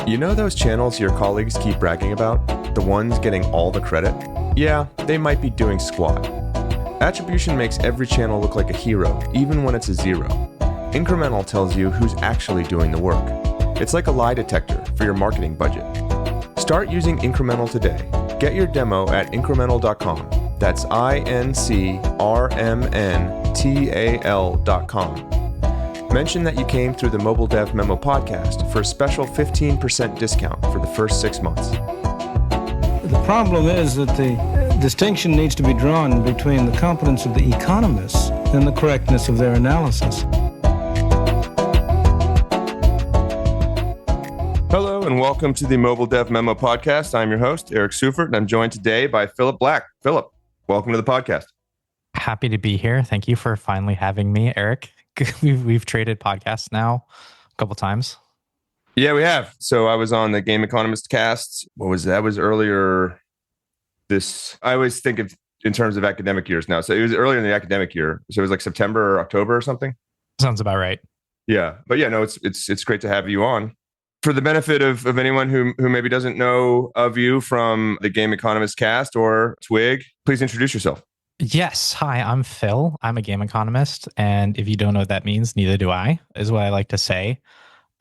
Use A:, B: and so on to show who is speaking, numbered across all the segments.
A: You know those channels your colleagues keep bragging about? The ones getting all the credit? Yeah, they might be doing squat. Attribution makes every channel look like a hero, even when it's a zero. Incremental tells you who's actually doing the work. It's like a lie detector for your marketing budget. Start using Incremental today. Get your demo at incremental.com. That's INCRMNTAL.com. Mention that you came through the Mobile Dev Memo podcast for a special 15% discount for the first 6 months.
B: The problem is that the distinction needs to be drawn between the competence of the economists and the correctness of their analysis.
A: Hello and welcome to the Mobile Dev Memo podcast. I'm your host, Eric Seufert, and I'm joined today by Philip Black. Philip, welcome to the podcast.
C: Happy to be here. Thank you for finally having me, Eric. We've traded podcasts now a couple times.
A: Yeah, we have. So I was on the Game Economist cast. What was that? That was earlier I always think of in terms of academic years now. So it was earlier in the academic year. So it was like September or October or something.
C: Sounds about right.
A: Yeah. But yeah, no, it's great to have you on. For the benefit of anyone who maybe doesn't know of you from the Game Economist cast or Twig, please introduce yourself.
C: Yes. Hi, I'm Phil. I'm a game economist. And if you don't know what that means, neither do I, is what I like to say.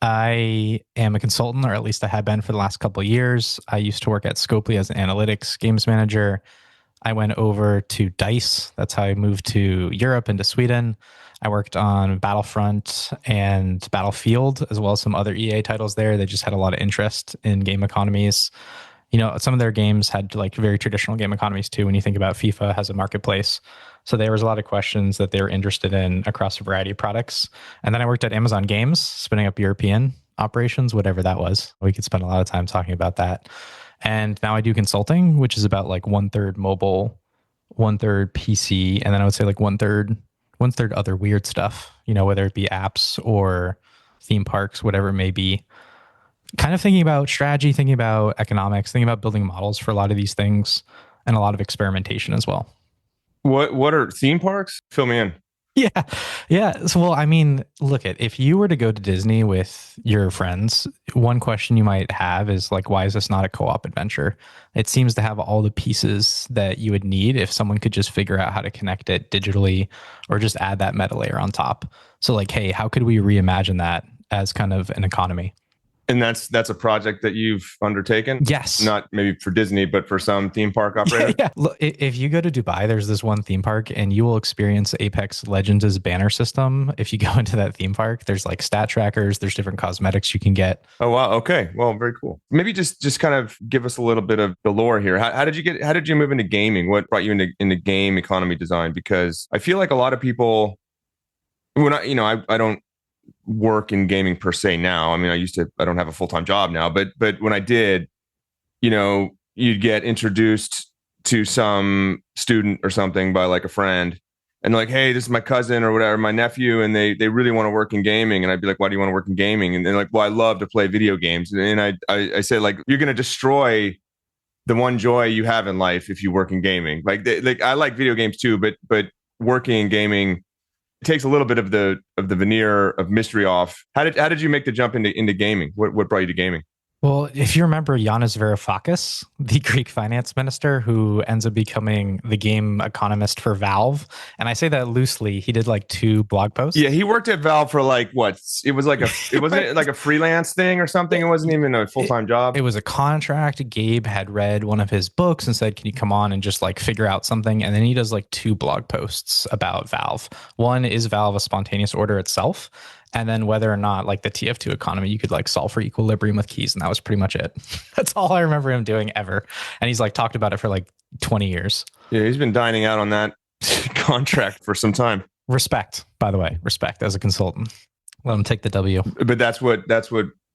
C: I am a consultant, or at least I have been for the last couple of years. I used to work at Scopely as an analytics games manager. I went over to DICE. That's how I moved to Europe and to Sweden. I worked on Battlefront and Battlefield, as well as some other EA titles there. They just had a lot of interest in game economies. You know, some of their games had like very traditional game economies too. When you think about FIFA has a marketplace. So there was a lot of questions that they were interested in across a variety of products. And then I worked at Amazon Games, spinning up European operations, whatever that was. We could spend a lot of time talking about that. And now I do consulting, which is about like 1/3 mobile, 1/3 PC. And then I would say like one third other weird stuff, you know, whether it be apps or theme parks, whatever it may be. Kind of thinking about strategy, thinking about economics, thinking about building models for a lot of these things, and a lot of experimentation as well.
A: What are theme parks? Fill me in.
C: Yeah. So, well, I mean, look if you were to go to Disney with your friends, one question you might have is like, why is this not a co-op adventure? It seems to have all the pieces that you would need if someone could just figure out how to connect it digitally or just add that meta layer on top. So like, hey, how could we reimagine that as kind of an economy?
A: And that's a project that you've undertaken?
C: Yes.
A: Not maybe for Disney, but for some theme park operator?
C: Yeah. Look, if you go to Dubai, there's this one theme park and you will experience Apex Legends' banner system. If you go into that theme park, there's like stat trackers, there's different cosmetics you can get.
A: Oh, wow. Okay. Well, very cool. Maybe just kind of give us a little bit of the lore here. How did you move into gaming? What brought you into game economy design? Because I feel like a lot of people, when I don't work in gaming per se now. I mean, I don't have a full-time job now, but when I did, you know, you'd get introduced to some student or something by like a friend and like, hey, this is my cousin or whatever, my nephew, and they really want to work in gaming. And I'd be like, why do you want to work in gaming? And they're like, well, I love to play video games. And I said, like, you're going to destroy the one joy you have in life if you work in gaming. Like I like video games too, but working in gaming, it takes a little bit of the veneer of mystery off. How did you make the jump into gaming? What brought you to gaming?
C: Well, if you remember Yanis Varoufakis, the Greek finance minister who ends up becoming the game economist for Valve, and I say that loosely, he did like 2 blog posts.
A: Yeah, he worked at Valve for like what? It wasn't like a freelance thing or something. It wasn't even a full-time job.
C: It was a contract. Gabe had read one of his books and said, "Can you come on and just like figure out something?" And then he does like 2 blog posts about Valve. One is Valve a spontaneous order itself, and then whether or not like the TF2 economy, you could like solve for equilibrium with keys. And that was pretty much it. That's all I remember him doing ever. And he's like talked about it for like 20 years.
A: Yeah, he's been dining out on that contract for some time.
C: Respect, by the way, respect as a consultant. Let him take the W.
A: But that's what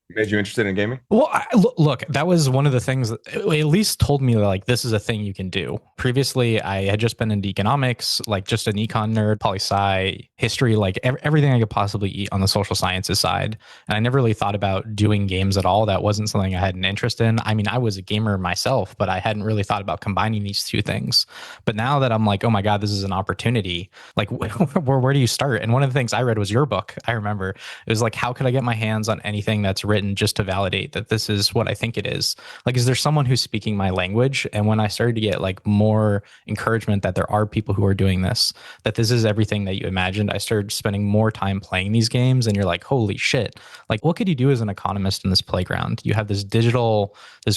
A: made you interested in gaming?
C: Well, look, that was one of the things that at least told me like this is a thing you can do. Previously, I had just been into economics, like just an econ nerd, poli-sci, history, like everything I could possibly eat on the social sciences side. And I never really thought about doing games at all. That wasn't something I had an interest in. I mean, I was a gamer myself, but I hadn't really thought about combining these 2 things. But now that I'm like, oh my God, this is an opportunity. Like, where do you start? And one of the things I read was your book. I remember it was like, how could I get my hands on anything that's written written just to validate that this is what I think it is? Like, is there someone who's speaking my language? And when I started to get like more encouragement that there are people who are doing this, that this is everything that you imagined, I started spending more time playing these games. And you're like, holy shit, like what could you do as an economist in this playground? You have this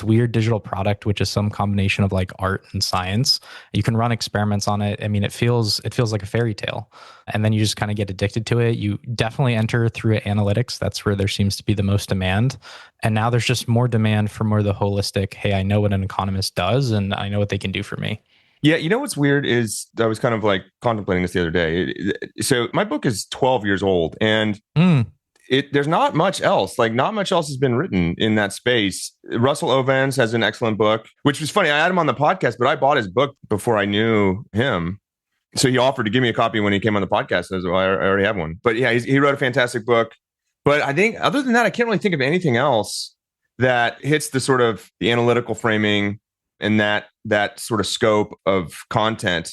C: weird digital product, which is some combination of like art and science. You can run experiments on it. I mean, it feels like a fairy tale. And then you just kind of get addicted to it. You definitely enter through analytics. That's where there seems to be the most demand. And now there's just more demand for more of the holistic, hey, I know what an economist does and I know what they can do for me.
A: Yeah, you know what's weird is I was kind of like contemplating this the other day. So my book is 12 years old, and there's not much else. Like, not much else has been written in that space. Russell Ovens has an excellent book, which was funny. I had him on the podcast, but I bought his book before I knew him. So he offered to give me a copy when he came on the podcast. I was like, well, I already have one. But yeah, he wrote a fantastic book. But I think other than that, I can't really think of anything else that hits the sort of the analytical framing and that sort of scope of content,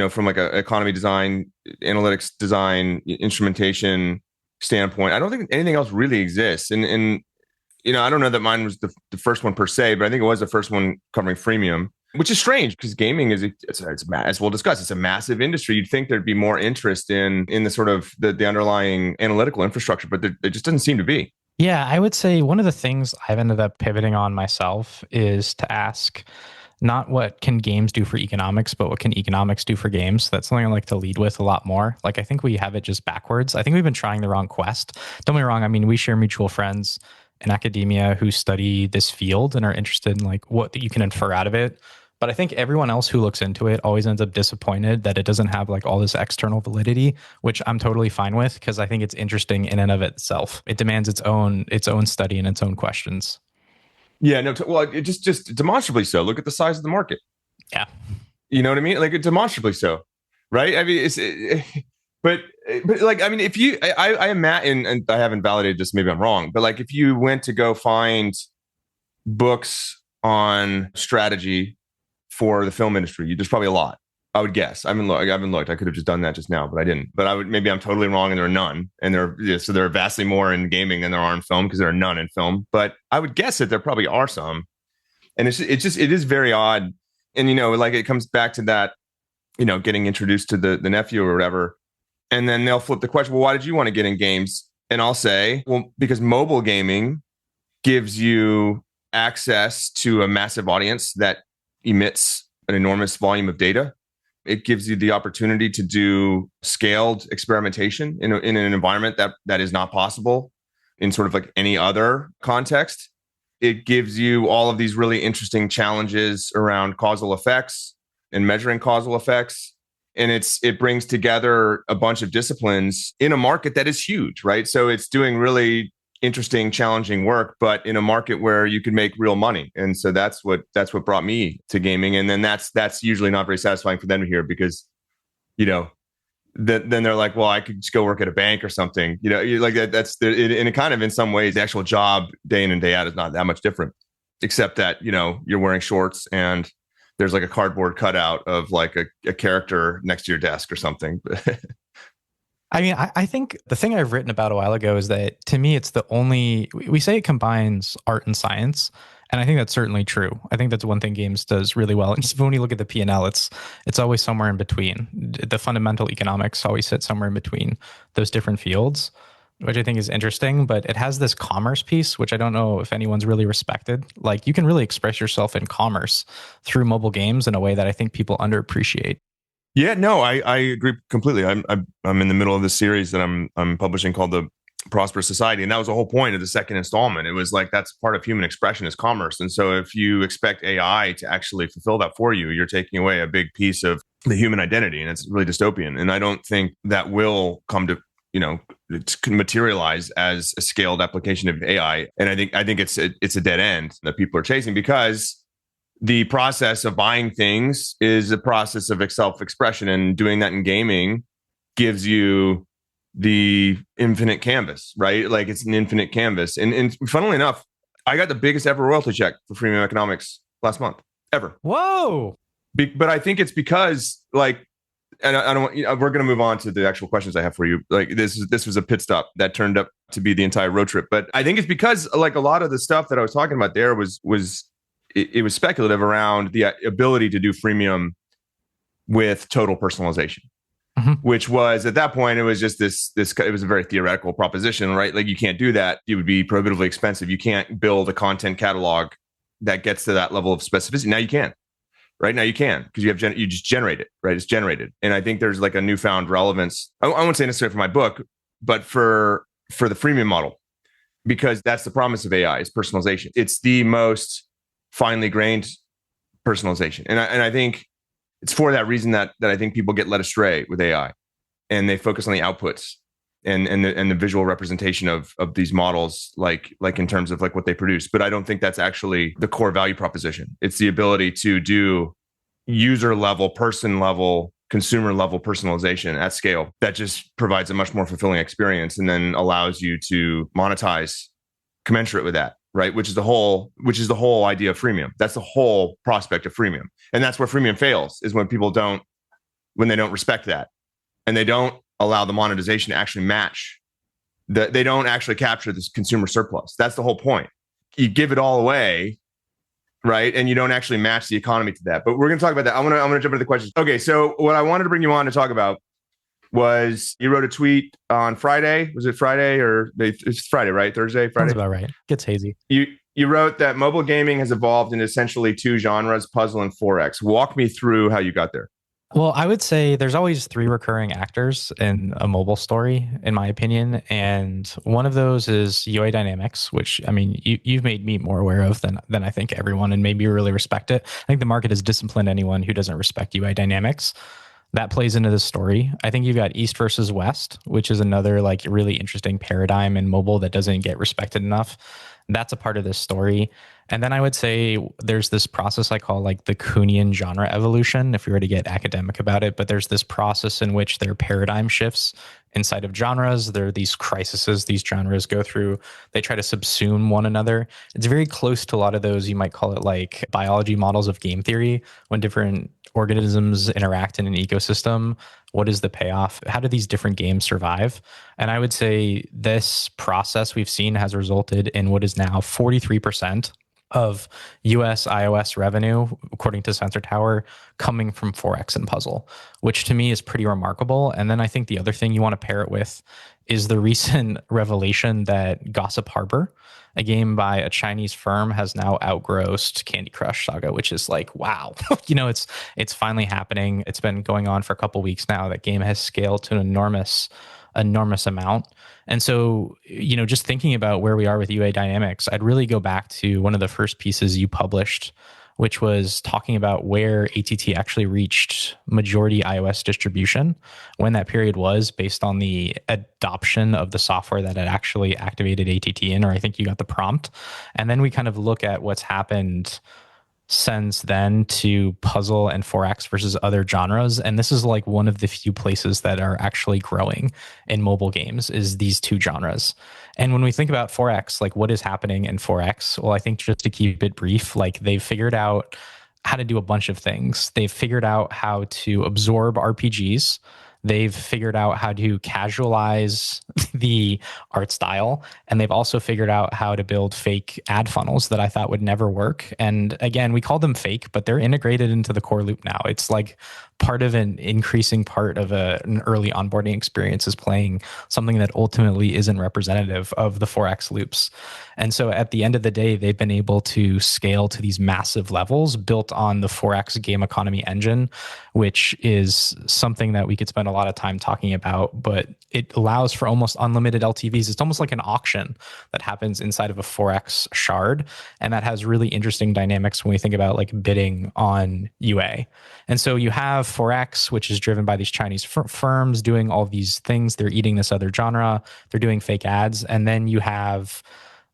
A: from like a economy design, analytics design, instrumentation standpoint. I don't think anything else really exists. And I don't know that mine was the first one per se, but I think it was the first one covering freemium, which is strange because gaming it's as we'll discuss, it's a massive industry. You'd think there'd be more interest in the sort of the underlying analytical infrastructure, but there just doesn't seem to be.
C: Yeah, I would say one of the things I've ended up pivoting on myself is to ask not what can games do for economics, but what can economics do for games. That's something I like to lead with a lot more. Like, I think we have it just backwards. I think we've been trying the wrong quest. Don't get me wrong. I mean, we share mutual friends in academia who study this field and are interested in like what you can infer out of it. But I think everyone else who looks into it always ends up disappointed that it doesn't have like all this external validity, which I'm totally fine with because I think it's interesting in and of itself. It demands its own study and its own questions.
A: Yeah, no, well, it just demonstrably so. Look at the size of the market.
C: Yeah.
A: You know what I mean? Like, demonstrably so, right? I mean, but like, I mean, if you, I am Matt, and I haven't validated this, maybe I'm wrong, but like, if you went to go find books on strategy for the film industry, there's probably a lot, I would guess. I haven't looked. I could have just done that just now, but I didn't. But maybe I'm totally wrong, and there are none. And so there are vastly more in gaming than there are in film because there are none in film. But I would guess that there probably are some. And it is very odd. And like, it comes back to that, getting introduced to the nephew or whatever, and then they'll flip the question. Well, why did you want to get in games? And I'll say, well, because mobile gaming gives you access to a massive audience that emits an enormous volume of data. It gives you the opportunity to do scaled experimentation in an environment that is not possible in sort of like any other context. It gives you all of these really interesting challenges around causal effects and measuring causal effects. And it brings together a bunch of disciplines in a market that is huge, right? So it's doing really interesting, challenging work, but in a market where you can make real money. And so that's what brought me to gaming. And then that's usually not very satisfying for them to hear because, then they're like, well, I could just go work at a bank or something, like that. And it kind of, in some ways, the actual job day in and day out is not that much different, except that, you're wearing shorts and there's like a cardboard cutout of like a character next to your desk or something.
C: I mean, I think the thing I've written about a while ago is that to me, it's we say it combines art and science. And I think that's certainly true. I think that's one thing games does really well. And just when you look at the P&L, it's always somewhere in between. The fundamental economics always sit somewhere in between those different fields, which I think is interesting. But it has this commerce piece, which I don't know if anyone's really respected. Like, you can really express yourself in commerce through mobile games in a way that I think people underappreciate.
A: Yeah, no, I agree completely. I'm in the middle of this series that I'm publishing called The Prosperous Society, and that was the whole point of the second installment. It was like, that's part of human expression is commerce, and so if you expect AI to actually fulfill that for you, you're taking away a big piece of the human identity, and it's really dystopian. And I don't think that will come to it can materialize as a scaled application of AI. And I think it's a dead end that people are chasing because the process of buying things is a process of self-expression, and doing that in gaming gives you the infinite canvas, right? Like, it's an infinite canvas. And funnily enough, I got the biggest ever royalty check for freemium economics last month, ever.
C: Whoa.
A: But I think it's because, like, and I don't want, we're going to move on to the actual questions I have for you. Like, this was a pit stop that turned to be the entire road trip. But I think it's because like a lot of the stuff that I was talking about there was it was speculative around the ability to do freemium with total personalization. Mm-hmm. Which was at that point, it was just this, it was a very theoretical proposition, right? Like you can't do that. It would be prohibitively expensive. You can't build a content catalog that gets to that level of specificity. Now you can, right? Now you can, because you just generate it, right? It's generated. And I think there's like a newfound relevance. I won't say necessarily for my book, but for the freemium model, because that's the promise of AI is personalization. It's the most finely grained personalization. And I think it's for that reason that I think people get led astray with AI, and they focus on the outputs and the visual representation of these models, like in terms of like what they produce. But I don't think that's actually the core value proposition. It's the ability to do user level, person level, consumer level personalization at scale that just provides a much more fulfilling experience, and then allows you to monetize commensurate with that. Right, which is the whole idea of freemium. That's the whole prospect of freemium, and that's where freemium fails, is when they don't respect that, and they don't allow the monetization to actually match. They don't actually capture this consumer surplus. That's the whole point. You give it all away, right, and you don't actually match the economy to that. But we're going to talk about that. I'm going to jump into the questions. Okay, so what I wanted to bring you on to talk about was you wrote a tweet on Friday. Was it Friday or it's Friday, right? Thursday, Friday?
C: Sounds about right. Gets hazy.
A: You wrote that mobile gaming has evolved into essentially two genres, puzzle and Forex. Walk me through how you got there.
C: Well, I would say there's always three recurring actors in a mobile story, in my opinion. And one of those is UI dynamics, which, I mean, you've made me more aware of than I think everyone, and maybe you really respect it. I think the market has disciplined anyone who doesn't respect UI dynamics. That plays into the story. I think you've got East versus West, which is another like really interesting paradigm in mobile that doesn't get respected enough. That's a part of this story. And then I would say there's this process I call like the Kuhnian genre evolution, if we were to get academic about it. But there's this process in which there are paradigm shifts inside of genres. There are these crises these genres go through. They try to subsume one another. It's very close to a lot of those, you might call it like biology models of game theory, when different organisms interact in an ecosystem. What is the payoff? How do these different games survive? And I would say this process we've seen has resulted in what is now 43% of US iOS revenue, according to Sensor Tower, coming from Forex and puzzle, which to me is pretty remarkable. And then I think the other thing you want to pair it with is the recent revelation that Gossip Harbor, a game by a Chinese firm, has now outgrossed Candy Crush Saga, which is like, wow, it's finally happening. It's been going on for a couple weeks now. That game has scaled to an enormous amount. And so, just thinking about where we are with UA dynamics, I'd really go back to one of the first pieces you published, which was talking about where ATT actually reached majority iOS distribution, when that period was, based on the adoption of the software that had actually activated ATT in, or I think you got the prompt. And then we kind of look at what's happened since then to puzzle and Forex versus other genres. And this is like one of the few places that are actually growing in mobile games, is these two genres. And when we think about Forex, like what is happening in Forex? Well, I think just to keep it brief, like they've figured out how to do a bunch of things. They've figured out how to absorb RPGs. They've figured out how to casualize the art style. And they've also figured out how to build fake ad funnels that I thought would never work. And again, we call them fake, but they're integrated into the core loop now. It's like part of an increasing part of an early onboarding experience is playing something that ultimately isn't representative of the Forex loops. And so at the end of the day, they've been able to scale to these massive levels built on the Forex game economy engine, which is something that we could spend a lot of time talking about, but it allows for almost unlimited LTVs. It's almost like an auction that happens inside of a Forex shard. And that has really interesting dynamics when we think about like bidding on UA. And so you have Forex, which is driven by these Chinese firms doing all these things. They're eating this other genre. They're doing fake ads. And then you have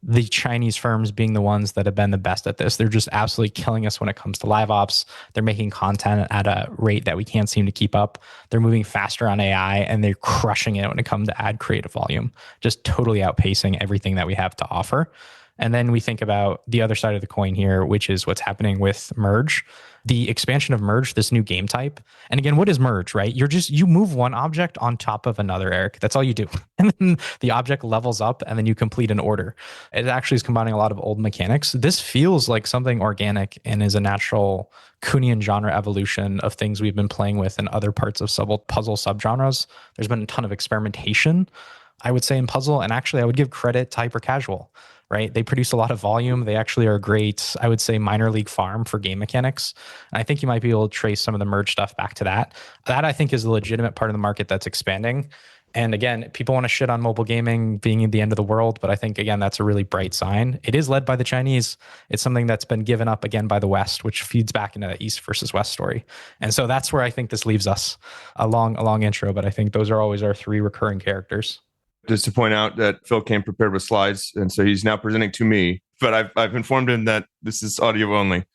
C: the Chinese firms being the ones that have been the best at this. They're just absolutely killing us when it comes to live ops. They're making content at a rate that we can't seem to keep up. They're moving faster on AI, and they're crushing it when it comes to ad creative volume, just totally outpacing everything that we have to offer. And then we think about the other side of the coin here, which is what's happening with merge, the expansion of merge, this new game type. And again, what is merge, right? You move one object on top of another, Eric. That's all you do. And then the object levels up and then you complete an order. It actually is combining a lot of old mechanics. This feels like something organic and is a natural Kuhnian genre evolution of things we've been playing with in other parts of puzzle subgenres. There's been a ton of experimentation, I would say, in puzzle. And actually, I would give credit to hyper casual, right? They produce a lot of volume. They actually are a great, I would say, minor league farm for game mechanics. And I think you might be able to trace some of the merge stuff back to that. That I think is a legitimate part of the market that's expanding. And again, people want to shit on mobile gaming being at the end of the world, but I think, again, that's a really bright sign. It is led by the Chinese. It's something that's been given up again by the West, which feeds back into that East versus West story. And so that's where I think this leaves us. A long intro, but I think those are always our three recurring characters.
A: Just to point out that Phil came prepared with slides, and so he's now presenting to me. But I've informed him that this is audio only.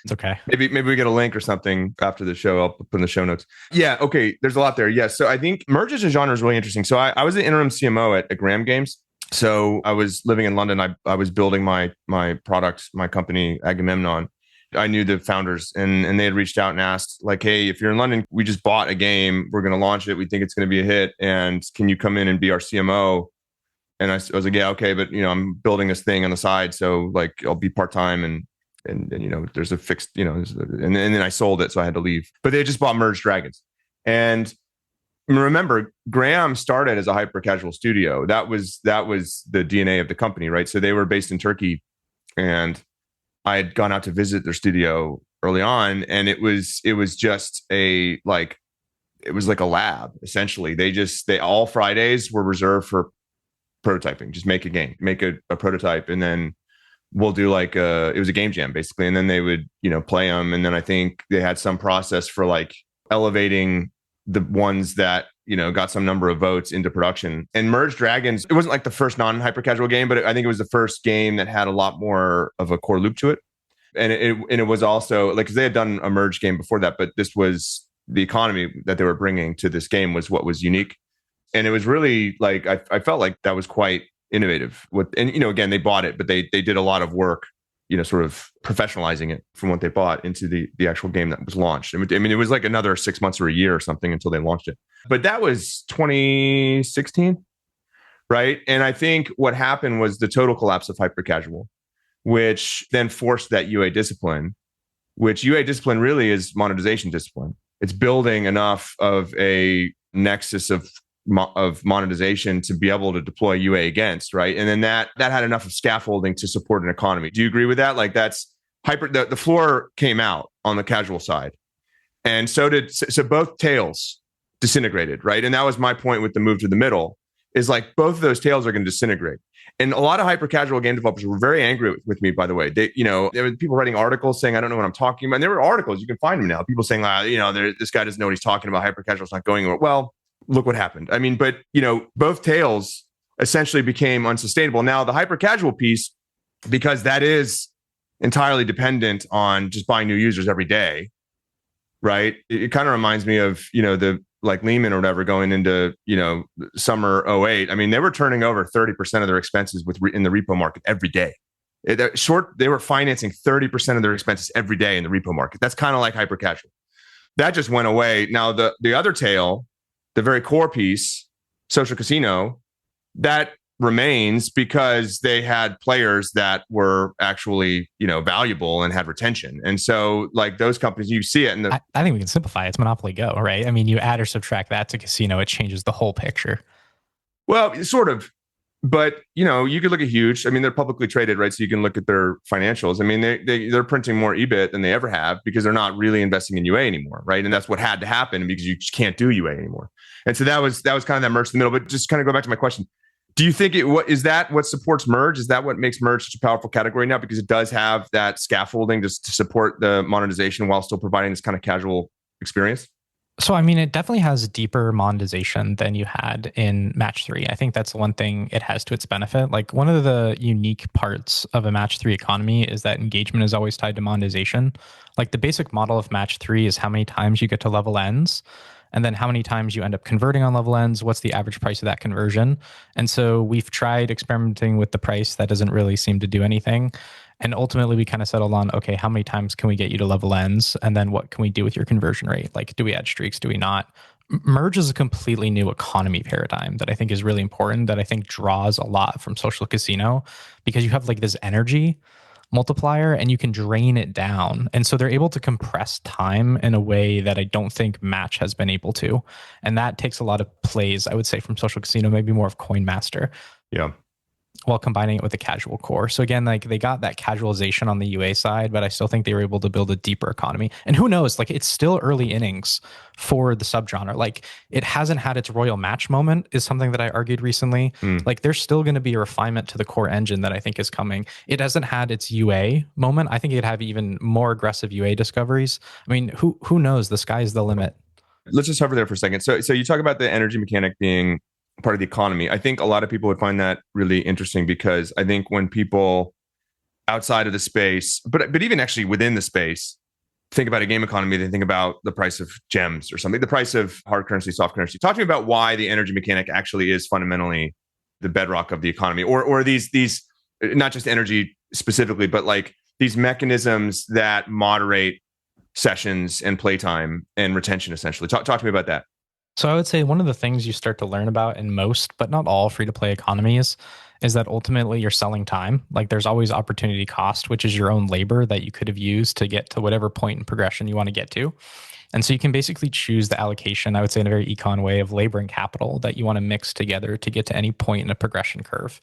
C: It's okay.
A: Maybe we get a link or something after the show. I'll put in the show notes. Yeah. Okay. There's a lot there. Yes. So I think merge as a genre is really interesting. So I was the interim CMO at Graham Games. So I was living in London. I was building my product, my company, Agamemnon. I knew the founders and they had reached out and asked, like, hey, if you're in London, we just bought a game. We're going to launch it. We think it's going to be a hit. And can you come in and be our CMO? And I was like, yeah, okay. But, I'm building this thing on the side. So like, I'll be part-time and there's a fixed, and then I sold it. So I had to leave, but they just bought Merge Dragons. And remember, Graham started as a hyper casual studio. That was the DNA of the company, right? So they were based in Turkey, and I had gone out to visit their studio early on, and it was just it was like a lab, essentially. They all Fridays were reserved for prototyping. Just make a game, make a prototype, and then we'll do it was a game jam basically. And then they would, play them. And then I think they had some process for like elevating the ones that, got some number of votes into production. And Merge Dragons, it wasn't like the first non-hyper casual game, but I think it was the first game that had a lot more of a core loop to it. And it was also like, 'cause they had done a Merge game before that, but this was the economy that they were bringing to this game was what was unique. And it was really like, I felt like that was quite innovative again, they bought it, but they did a lot of work, sort of professionalizing it from what they bought into the actual game that was launched. I mean, it was like another 6 months or a year or something until they launched it. But that was 2016, right? And I think what happened was the total collapse of hyper casual, which then forced that UA discipline, which UA discipline really is monetization discipline. It's building enough of a nexus of monetization to be able to deploy UA against, right? And then that had enough of scaffolding to support an economy. Do you agree with that? Like that's the floor came out on the casual side. And so both tails disintegrated, right? And that was my point with the move to the middle, is like both of those tails are going to disintegrate. And a lot of hyper casual game developers were very angry with me, by the way. There were people writing articles saying, I don't know what I'm talking about. And there were articles, you can find them now. People saying, this guy doesn't know what he's talking about. Hyper casual is not going anywhere. Well, look what happened. I mean, but both tails essentially became unsustainable. Now the hyper casual piece, because that is entirely dependent on just buying new users every day, right? It kind of reminds me of, the like Lehman or whatever going into, summer 08. I mean, they were turning over 30% of their expenses in the repo market every day. They were financing 30% of their expenses every day in the repo market. That's kind of like hyper casual. That just went away. Now the other tail, the very core piece, social casino, that remains because they had players that were actually, valuable and had retention. And so like those companies, you see it.
C: I think we can simplify it. It's Monopoly Go, right? I mean, you add or subtract that to casino, it changes the whole picture.
A: Well, sort of. But, you could look at Huge. I mean, they're publicly traded, right? So you can look at their financials. I mean, they're printing more EBIT than they ever have because they're not really investing in UA anymore, right? And that's what had to happen because you just can't do UA anymore. And so that was kind of that merge in the middle. But just kind of go back to my question. Do you think what supports merge? Is that what makes merge such a powerful category now? Because it does have that scaffolding to support the monetization while still providing this kind of casual experience?
C: So, I mean, it definitely has deeper monetization than you had in Match 3. I think that's one thing it has to its benefit. Like one of the unique parts of a Match 3 economy is that engagement is always tied to monetization. Like the basic model of Match 3 is how many times you get to level ends. and then how many times you end up converting on level ends, what's the average price of that conversion. And so we've tried experimenting with the price. That doesn't really seem to do anything. And ultimately, we kind of settled on, okay, how many times can we get you to level ends? And then what can we do with your conversion rate? Like, do we add streaks? Do we not? Merge is a completely new economy paradigm that I think is really important, that I think draws a lot from social casino, because you have like this energy multiplier and you can drain it down. And so they're able to compress time in a way that I don't think Match has been able to. And that takes a lot of plays, I would say, from social casino, maybe more of Coin Master.
A: Yeah.
C: While combining it with the casual core. So again, like they got that casualization on the UA side, but I still think they were able to build a deeper economy. And who knows, like it's still early innings for the subgenre. Like it hasn't had its royal match moment is something that I argued recently. Like there's still going to be a refinement to the core engine that I think is coming. It hasn't had its UA moment. I think it'd have even more aggressive UA discoveries. I mean, who knows? The sky's the limit.
A: Let's just hover there for a second. So you talk about the energy mechanic being part of the economy. I think a lot of people would find that really interesting, because I think when people outside of the space, but even actually within the space, think about a game economy, they think about the price of gems or something, the price of hard currency, soft currency. Talk to me about why the energy mechanic actually is fundamentally the bedrock of the economy, or these not just energy specifically, but like these mechanisms that moderate sessions and playtime and retention, essentially. Talk to me about that.
C: So I would say one of the things you start to learn about in most, but not all, free-to-play economies is that ultimately you're selling time. Like there's always opportunity cost, which is your own labor that you could have used to get to whatever point in progression you want to get to. And so you can basically choose the allocation, I would say in a very econ way, of labor and capital that you want to mix together to get to any point in a progression curve.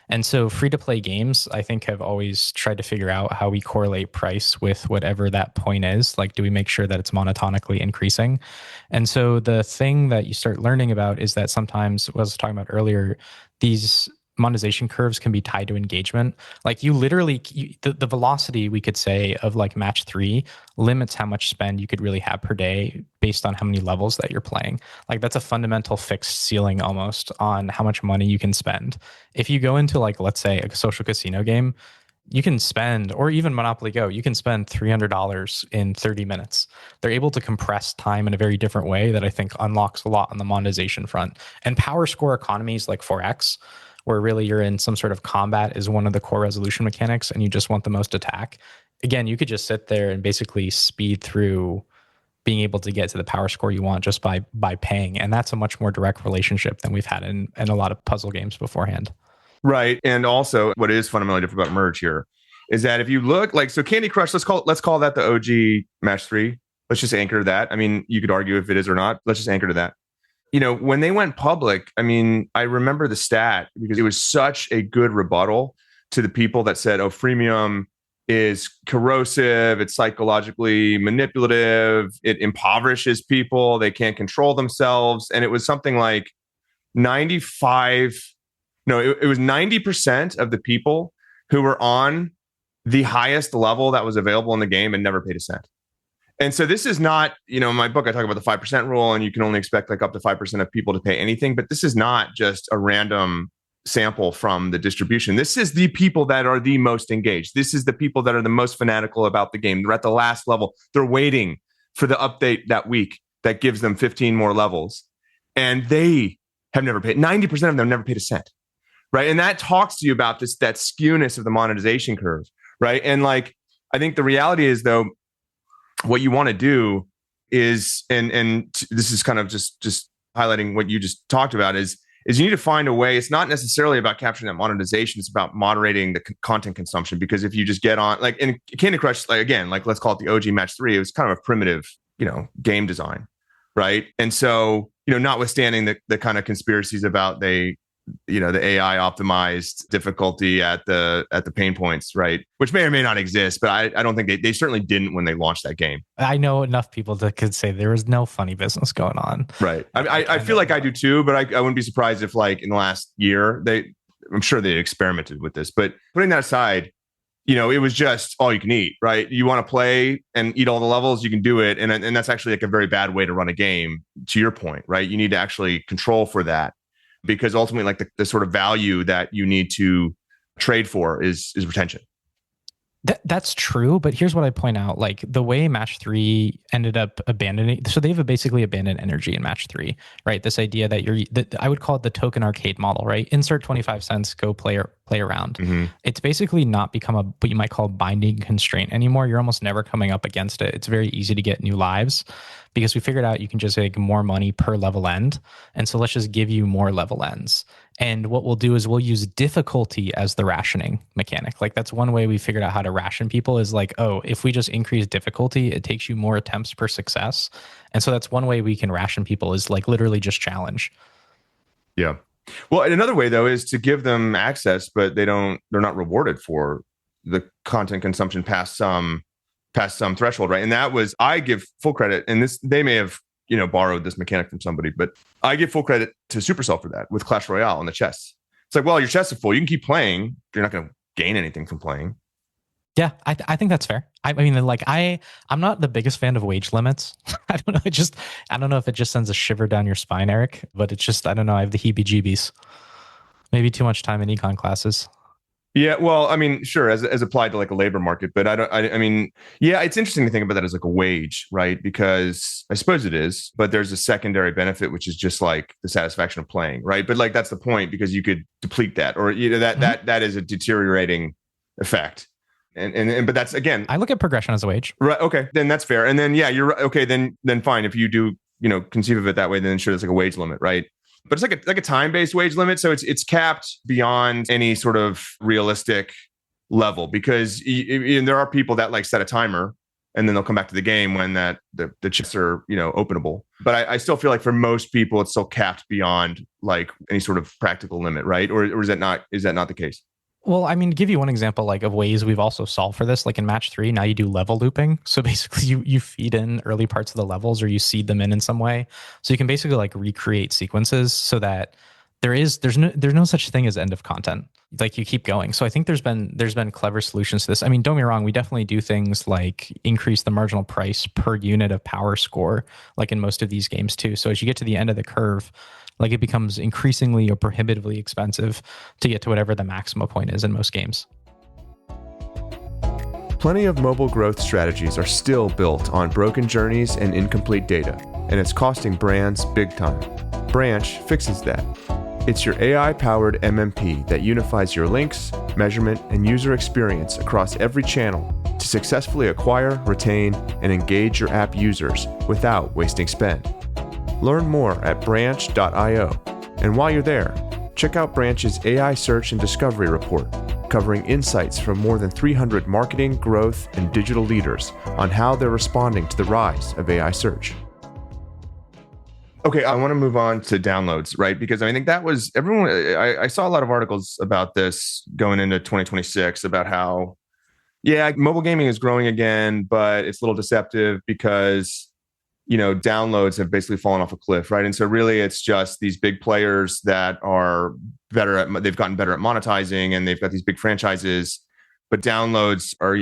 C: And so free-to-play games, I think, have always tried to figure out how we correlate price with whatever that point is. Like, do we make sure that it's monotonically increasing? And so the thing that you start learning about is that sometimes, what I was talking about earlier, these monetization curves can be tied to engagement. Like you literally, the velocity, we could say, of like match 3 limits how much spend you could really have per day based on how many levels that you're playing. Like that's a fundamental fixed ceiling almost on how much money you can spend. If you go into like, let's say a social casino game, you can spend, or even Monopoly Go, you can spend $300 in 30 minutes. They're able to compress time in a very different way that I think unlocks a lot on the monetization front. And power score economies like 4X, where really you're in some sort of combat, is one of the core resolution mechanics, and you just want the most attack. Again, you could just sit there and basically speed through being able to get to the power score you want just by paying. And that's a much more direct relationship than we've had in a lot of puzzle games beforehand.
A: Right. And also what is fundamentally different about Merge here is that if you look like, so Candy Crush, let's call that the OG match 3. Let's just anchor that. I mean, you could argue if it is or not. Let's just anchor to that. You know, when they went public, I mean, I remember the stat because it was such a good rebuttal to the people that said, oh, freemium is corrosive, it's psychologically manipulative, it impoverishes people, they can't control themselves. And it was something like it was 90% of the people who were on the highest level that was available in the game and never paid a cent. And so this is not, in my book, I talk about the 5% rule, and you can only expect like up to 5% of people to pay anything. But this is not just a random sample from the distribution. This is the people that are the most engaged. This is the people that are the most fanatical about the game. They're at the last level. They're waiting for the update that week that gives them 15 more levels. And they have never paid. 90% of them never paid a cent. Right. And that talks to you about that skewness of the monetization curve. Right. And like, I think the reality is, though, what you want to do is, and this is kind of just highlighting what you just talked about, is you need to find a way. It's not necessarily about capturing that monetization. It's about moderating the content consumption. Because if you just get on, like in Candy Crush, like again, like let's call it the OG Match 3, it was kind of a primitive, game design. Right. And so, notwithstanding the kind of conspiracies about the AI optimized difficulty at the pain points, right? Which may or may not exist, but I don't think they certainly didn't when they launched that game.
C: I know enough people that could say there was no funny business going on.
A: Right. I feel like I do too, but I wouldn't be surprised if like in the last year, I'm sure they experimented with this, but putting that aside, it was just all you can eat, right? You want to play and eat all the levels, you can do it. And that's actually like a very bad way to run a game, to your point, right? You need to actually control for that. Because ultimately, like the sort of value that you need to trade for is retention.
C: That's true, but here's what I point out: like the way Match 3 ended up abandoning, so they've basically abandoned energy in Match 3, right? This idea that I would call it the token arcade model, right? Insert 25 cents, go play around.
A: Mm-hmm.
C: It's basically not become what you might call binding constraint anymore. You're almost never coming up against it. It's very easy to get new lives because we figured out you can just make more money per level end, and so let's just give you more level ends. And what we'll do is we'll use difficulty as the rationing mechanic. Like that's one way we figured out how to ration people is like, oh, if we just increase difficulty, it takes you more attempts per success. And so that's one way we can ration people is like literally just challenge.
A: Yeah. Well, and another way though is to give them access, but they're not rewarded for the content consumption past some threshold, right? And that was, I give full credit, and this, they may have, borrowed this mechanic from somebody, but I give full credit to Supercell for that with Clash Royale and the chests. It's like, well, your chests are full. You can keep playing. You're not going to gain anything from playing.
C: Yeah, I think that's fair. I mean, like I'm not the biggest fan of wage limits. I don't know. I don't know if it just sends a shiver down your spine, Eric, but it's just, I don't know. I have the heebie-jeebies. Maybe too much time in econ classes.
A: Yeah, well, I mean, sure, as applied to like a labor market, but I mean, yeah, it's interesting to think about that as like a wage, right? Because I suppose it is, but there's a secondary benefit, which is just like the satisfaction of playing, right? But like that's the point, because you could deplete that, or that is a deteriorating effect. And but that's, again,
C: I look at progression as a wage.
A: Right. Okay, then that's fair. And then, yeah, you're right. Okay, then fine. If you do, conceive of it that way, then sure, there's like a wage limit, right? But it's like a time-based wage limit, so it's capped beyond any sort of realistic level, because there are people that like set a timer and then they'll come back to the game when the chips are openable. But I still feel like for most people it's still capped beyond like any sort of practical limit, right? Or is that not the case?
C: Well, I mean, to give you one example, like of ways we've also solved for this, like in Match 3, now you do level looping. So basically you feed in early parts of the levels, or you seed them in some way. So you can basically like recreate sequences so that there's no such thing as end of content. Like you keep going. So I think there's been clever solutions to this. I mean, don't get me wrong, we definitely do things like increase the marginal price per unit of power score, like in most of these games too. So as you get to the end of the curve, like it becomes increasingly or prohibitively expensive to get to whatever the maximum point is in most games.
A: Plenty of mobile growth strategies are still built on broken journeys and incomplete data, and it's costing brands big time. Branch fixes that. It's your AI-powered MMP that unifies your links, measurement, and user experience across every channel to successfully acquire, retain, and engage your app users without wasting spend. Learn more at branch.io. And while you're there, check out Branch's AI Search and Discovery Report, covering insights from more than 300 marketing, growth, and digital leaders on how they're responding to the rise of AI search. Okay, I want to move on to downloads, right? Because I think that was everyone. I saw a lot of articles about this going into 2026 about how, yeah, mobile gaming is growing again, but it's a little deceptive because downloads have basically fallen off a cliff, right? And so really it's just these big players that are they've gotten better at monetizing, and they've got these big franchises, but downloads are,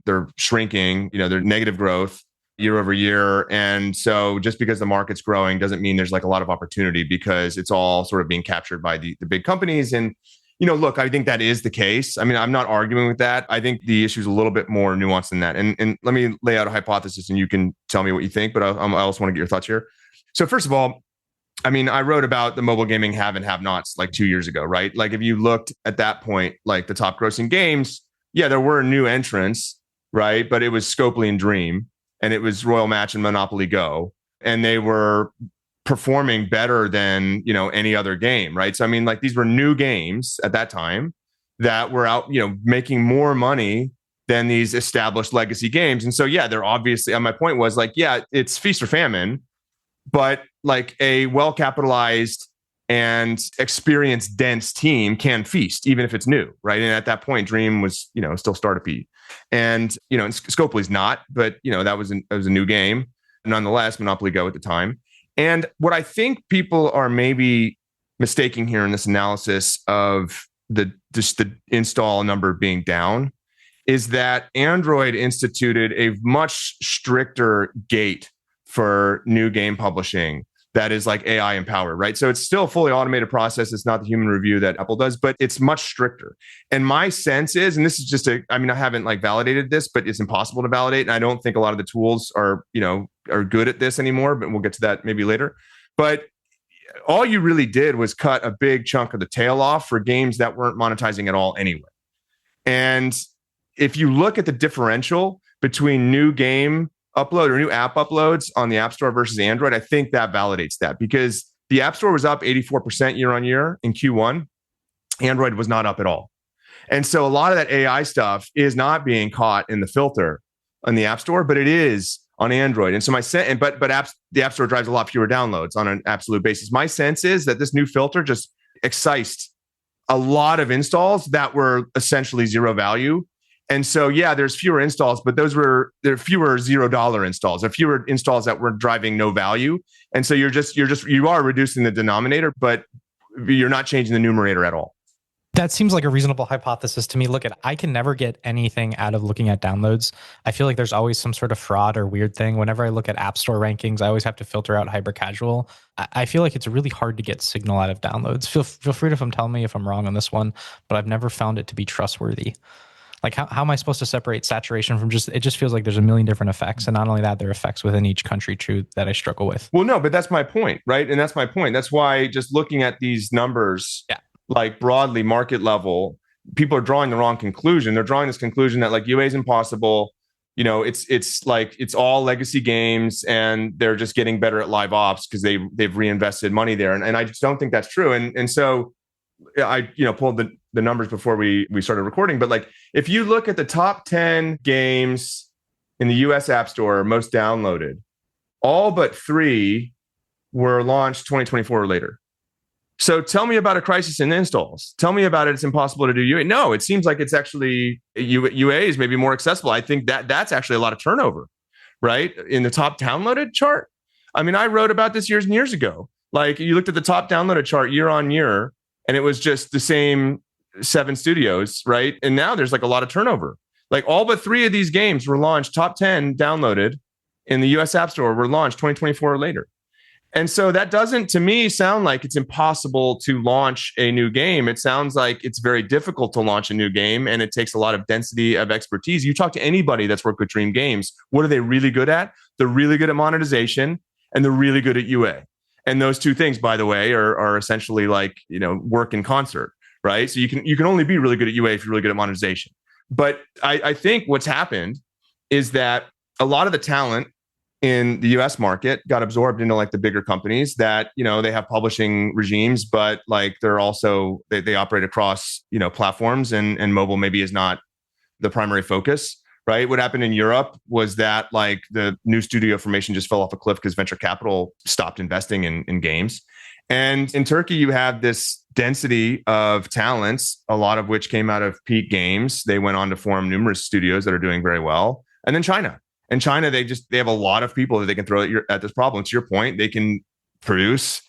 A: they're shrinking, they're negative growth year over year. And so just because the market's growing doesn't mean there's like a lot of opportunity, because it's all sort of being captured by the big companies. And look, I think that is the case. I mean, I'm not arguing with that. I think the issue is a little bit more nuanced than that. And let me lay out a hypothesis, and you can tell me what you think, but I also want to get your thoughts here. So first of all, I mean, I wrote about the mobile gaming have and have nots like 2 years ago, right? Like if you looked at that point, like the top grossing games, yeah, there were new entrants, right? But it was Scopely and Dream, and it was Royal Match and Monopoly Go, and they were performing better than any other game, right? So I mean, like these were new games at that time that were out making more money than these established legacy games. And so yeah, they're obviously, and my point was like, yeah, it's feast or famine, but like a well capitalized and experience dense team can feast even if it's new, right? And at that point Dream was still startup-y, and and Scopely's not, but that was a new game nonetheless, Monopoly Go at the time. And what I think people are maybe mistaking here in this analysis of the install number being down is that Android instituted a much stricter gate for new game publishing that is like AI empowered, right? So it's still a fully automated process. It's not the human review that Apple does, but it's much stricter. And my sense is, and this is just I mean, I haven't like validated this, but it's impossible to validate. And I don't think a lot of the tools are, are good at this anymore, but we'll get to that maybe later. But all you really did was cut a big chunk of the tail off for games that weren't monetizing at all anyway. And if you look at the differential between new game upload or new app uploads on the App Store versus Android, I think that validates that, because the App Store was up 84% year on year in Q1. Android was not up at all. And so a lot of that AI stuff is not being caught in the filter on the App Store, but it is on Android. And so the App Store drives a lot fewer downloads on an absolute basis. My sense is that this new filter just excised a lot of installs that were essentially zero value. And so, yeah, there's fewer installs, but there are fewer $0 installs. There are fewer installs that were driving no value. And so you are reducing the denominator, but you're not changing the numerator at all.
C: That seems like a reasonable hypothesis to me. Look, I can never get anything out of looking at downloads. I feel like there's always some sort of fraud or weird thing. Whenever I look at App Store rankings, I always have to filter out hyper casual. I feel like it's really hard to get signal out of downloads. Feel free to tell me if I'm wrong on this one, but I've never found it to be trustworthy. Like how am I supposed to separate saturation from it just feels like there's a million different effects. And not only that, there are effects within each country too that I struggle with.
A: Well, no, but that's my point, right? And that's my point. That's why just looking at these numbers, like broadly market level, people are drawing the wrong conclusion. They're drawing this conclusion that like UA is impossible. It's like it's all legacy games and they're just getting better at live ops because they've reinvested money there. And I just don't think that's true. And so I pulled the numbers before we started recording, but like if you look at the top 10 games in the US App Store most downloaded, all but 3 were launched 2024 or later. So tell me about a crisis in installs. Tell me about it. It's impossible to do UA. No, it seems like it's actually UA is maybe more accessible. I think that's actually a lot of turnover, right? In the top downloaded chart. I mean, I wrote about this years and years ago. Like you looked at the top downloaded chart year on year, and it was just the same 7 studios, right? And now there's like a lot of turnover. Like all but 3 of these games were launched top 10 downloaded in the US App Store were launched 2024 or later. And so that doesn't, to me, sound like it's impossible to launch a new game. It sounds like it's very difficult to launch a new game, and it takes a lot of density of expertise. You talk to anybody that's worked with Dream Games, what are they really good at? They're really good at monetization, and they're really good at UA. And those two things, by the way, are essentially like, work in concert, right? So you can only be really good at UA if you're really good at monetization. But I think what's happened is that a lot of the talent in the US market got absorbed into like the bigger companies that, they have publishing regimes, but like they're also, they operate across, platforms and mobile maybe is not the primary focus, right? What happened in Europe was that like the new studio formation just fell off a cliff because venture capital stopped investing in games. And in Turkey, you have this density of talents, a lot of which came out of Peak Games. They went on to form numerous studios that are doing very well. And then China. And China, they have a lot of people that they can throw at this problem. To your point, they can produce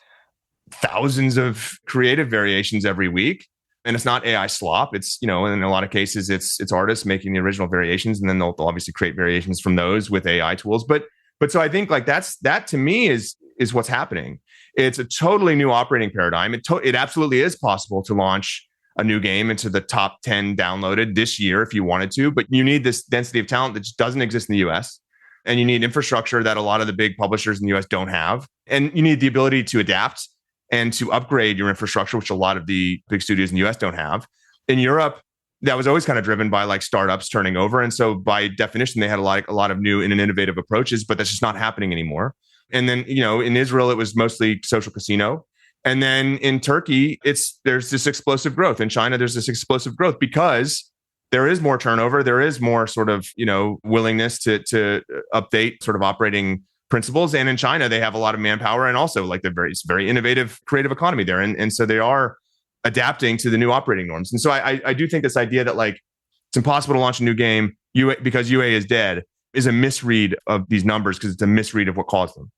A: thousands of creative variations every week. And it's not AI slop. It's, in a lot of cases, it's artists making the original variations. And then they'll obviously create variations from those with AI tools. But so I think like that to me is what's happening. It's a totally new operating paradigm. It absolutely is possible to launch a new game into the top 10 downloaded this year if you wanted to, but you need this density of talent that just doesn't exist in the US. And you need infrastructure that a lot of the big publishers in the US don't have. And you need the ability to adapt and to upgrade your infrastructure, which a lot of the big studios in the US don't have. In Europe, that was always kind of driven by like startups turning over. And so by definition, they had a lot of new and innovative approaches, but that's just not happening anymore. And then, in Israel, it was mostly social casino. And then in Turkey, there's this explosive growth. In China, there's this explosive growth because there is more turnover. There is more sort of, willingness to update sort of operating principles. And in China, they have a lot of manpower and also like the very innovative, creative economy there. And so they are adapting to the new operating norms. And so I do think this idea that like it's impossible to launch a new game because UA is dead is a misread of these numbers because it's a misread of what caused them.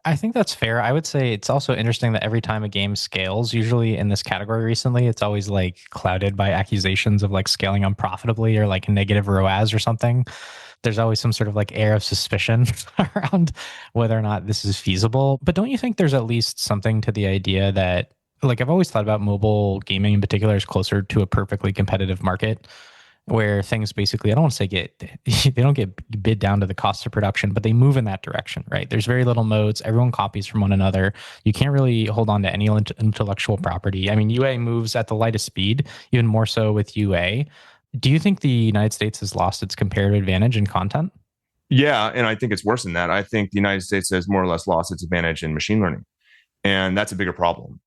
C: I think that's fair. I would say it's also interesting that every time a game scales, usually in this category recently, it's always like clouded by accusations of like scaling unprofitably or like negative ROAS or something. there's always some sort of like air of suspicion around whether or not this is feasible. But don't you think there's at least something to the idea that, like, I've always thought about mobile gaming in particular as closer to a perfectly competitive market where things basically, I don't want to say they don't get bid down to the cost of production, but they move in that direction, right? There's very little modes. Everyone copies from one another. You can't really hold on to any intellectual property. I mean, UA moves at the lightest speed, even more so with UA. Do you think the United States has lost its comparative advantage in content?
A: Yeah, and I think it's worse than that. I think the United States has more or less lost its advantage in machine learning. And that's a bigger problem.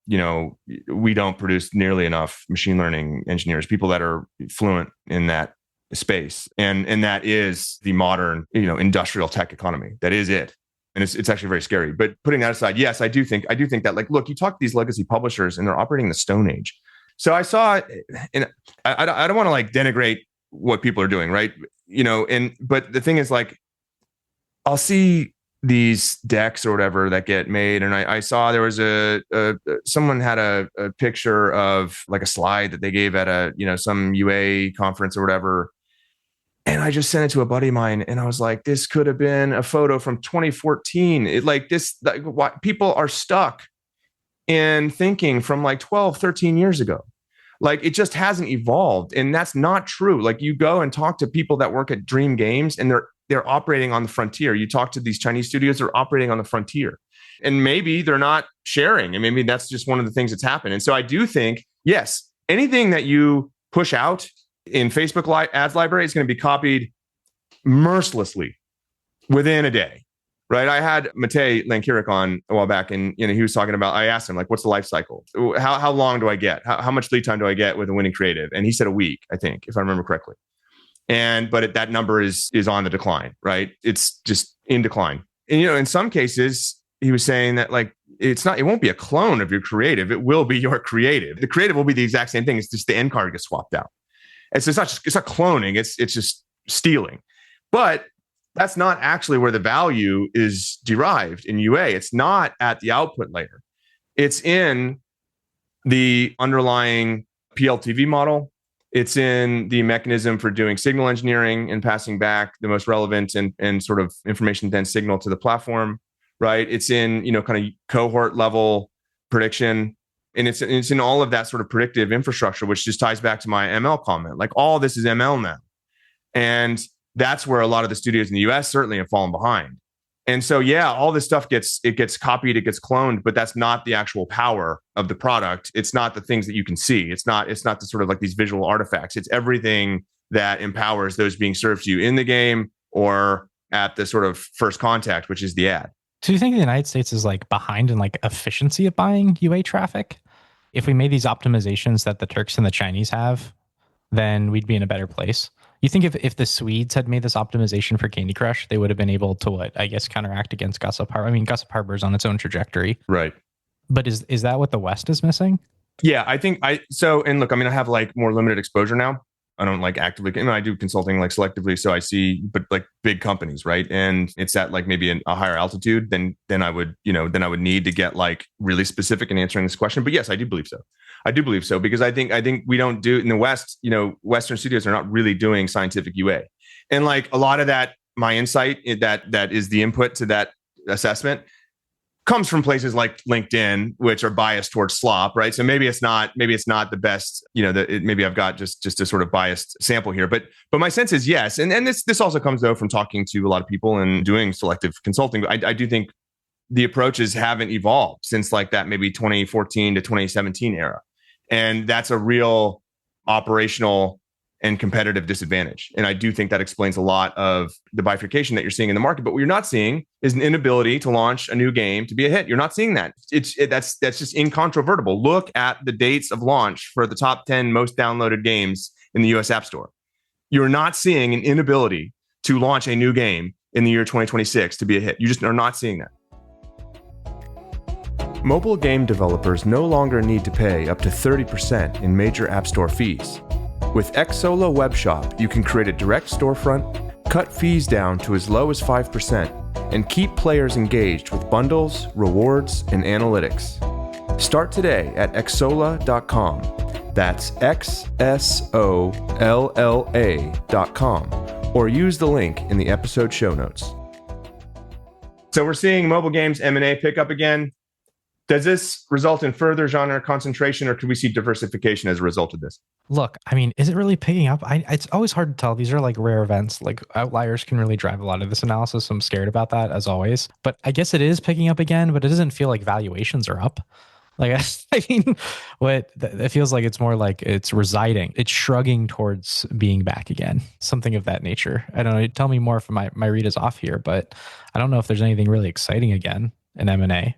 A: We don't produce nearly enough machine learning engineers, people that are fluent in that space. And that is the modern, industrial tech economy. That is it. And it's actually very scary. But putting that aside, yes, I do think that, like, look, you talk to these legacy publishers and they're operating in the Stone Age. So I saw, and I don't want to like denigrate what people are doing, right? But the thing is, like, I'll see these decks or whatever that get made, and I saw there was someone had a picture of like a slide that they gave at a some UA conference or whatever, and I just sent it to a buddy of mine, and I was like, this could have been a photo from 2014. What people are stuck in thinking from like 12, 13 years ago. Like, it just hasn't evolved, and that's not true. Like, you go and talk to people that work at Dream Games, and they're operating on the frontier. You talk to these Chinese studios, they're operating on the frontier. And maybe they're not sharing. And maybe that's just one of the things that's happened. And so I do think, yes, anything that you push out in Facebook ads library is going to be copied mercilessly within a day, right? I had Matej Lankirik on a while back, and he was talking about, I asked him, like, what's the life cycle? How long do I get? How much lead time do I get with a winning creative? And he said a week, I think, if I remember correctly. But that number is on the decline, right? It's just in decline. And, in some cases, he was saying that, like, it won't be a clone of your creative. It will be your creative. The creative will be the exact same thing. It's just the end card gets swapped out. It's not cloning. It's just stealing. But that's not actually where the value is derived in UA. It's not at the output layer. It's in the underlying PLTV model. It's in the mechanism for doing signal engineering and passing back the most relevant and sort of information dense signal to the platform, right? It's in, kind of cohort level prediction. And it's in all of that sort of predictive infrastructure, which just ties back to my ML comment. Like, all this is ML now. And that's where a lot of the studios in the US certainly have fallen behind. And so, yeah, all this stuff gets copied, it gets cloned, but that's not the actual power of the product. It's not the things that you can see. It's not the sort of like these visual artifacts. It's everything that empowers those being served to you in the game or at the sort of first contact, which is the ad.
C: Do you think the United States is like behind in like efficiency of buying UA traffic? If we made these optimizations that the Turks and the Chinese have, then we'd be in a better place. You think if the Swedes had made this optimization for Candy Crush, they would have been able to, counteract against Gossip Harbor? I mean, Gossip Harbor is on its own trajectory.
A: Right.
C: But is that what the West is missing?
A: Yeah, I think I have like more limited exposure now. I don't like actively, I do consulting like selectively. So I see, but like big companies, right? And it's at like maybe a higher altitude than I would need to get like really specific in answering this question. But yes, I do believe so. Because I think we don't do in the West, Western studios are not really doing scientific UA. And like a lot of that, my insight that is the input to that assessment comes from places like LinkedIn, which are biased towards slop, right? So maybe it's not the best, maybe I've got just a sort of biased sample here, but my sense is yes. And this also comes though from talking to a lot of people and doing selective consulting. I do think the approaches haven't evolved since like that maybe 2014 to 2017 era. And that's a real operational and competitive disadvantage. And I do think that explains a lot of the bifurcation that you're seeing in the market. But what you're not seeing is an inability to launch a new game to be a hit. You're not seeing that. That's just incontrovertible. Look at the dates of launch for the top 10 most downloaded games in the US App Store. You're not seeing an inability to launch a new game in the year 2026 to be a hit. You just are not seeing that. Mobile game developers no longer need to pay up to 30% in major App Store fees. With Xsola Web Shop, you can create a direct storefront, cut fees down to as low as 5%, and keep players engaged with bundles, rewards, and analytics. Start today at xsola.com. That's XSOLLA.com. or use the link in the episode show notes. So we're seeing mobile games M&A pick up again. Does this result in further genre concentration, or could we see diversification as a result of this?
C: Look, I mean, is it really picking up? It's always hard to tell. These are like rare events. Like outliers can really drive a lot of this analysis. I'm scared about that as always. But I guess it is picking up again, but it doesn't feel like valuations are up. Like, I mean, it feels like it's more like it's residing. It's shrugging towards being back again. Something of that nature. I don't know. Tell me more if my read is off here, but I don't know if there's anything really exciting again in M&A.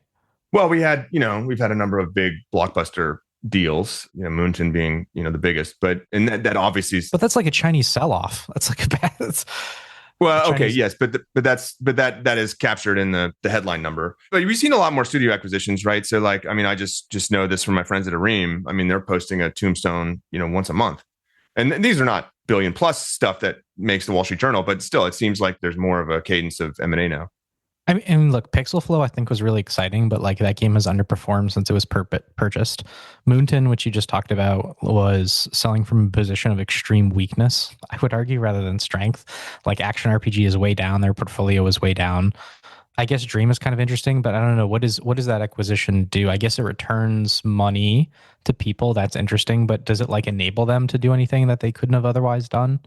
A: Well, we've had a number of big blockbuster deals, Moonton being, the biggest, and that obviously is,
C: but that's like a Chinese sell-off. That's like a bad,
A: well, okay, yes, but that is captured in the headline number. But we've seen a lot more studio acquisitions, right? So like, I mean, I just know this from my friends at Areem. I mean, they're posting a Tombstone, once a month. And these are not billion plus stuff that makes the Wall Street Journal, but still, it seems like there's more of a cadence of M&A now.
C: I mean, look, Pixel Flow I think was really exciting, but like that game has underperformed since it was purchased. Moonton, which you just talked about, was selling from a position of extreme weakness, I would argue, rather than strength. Like Action RPG is way down, their portfolio is way down. I guess Dream is kind of interesting, but I don't know, what does that acquisition do? I guess it returns money to people. That's interesting, but does it like enable them to do anything that they couldn't have otherwise done?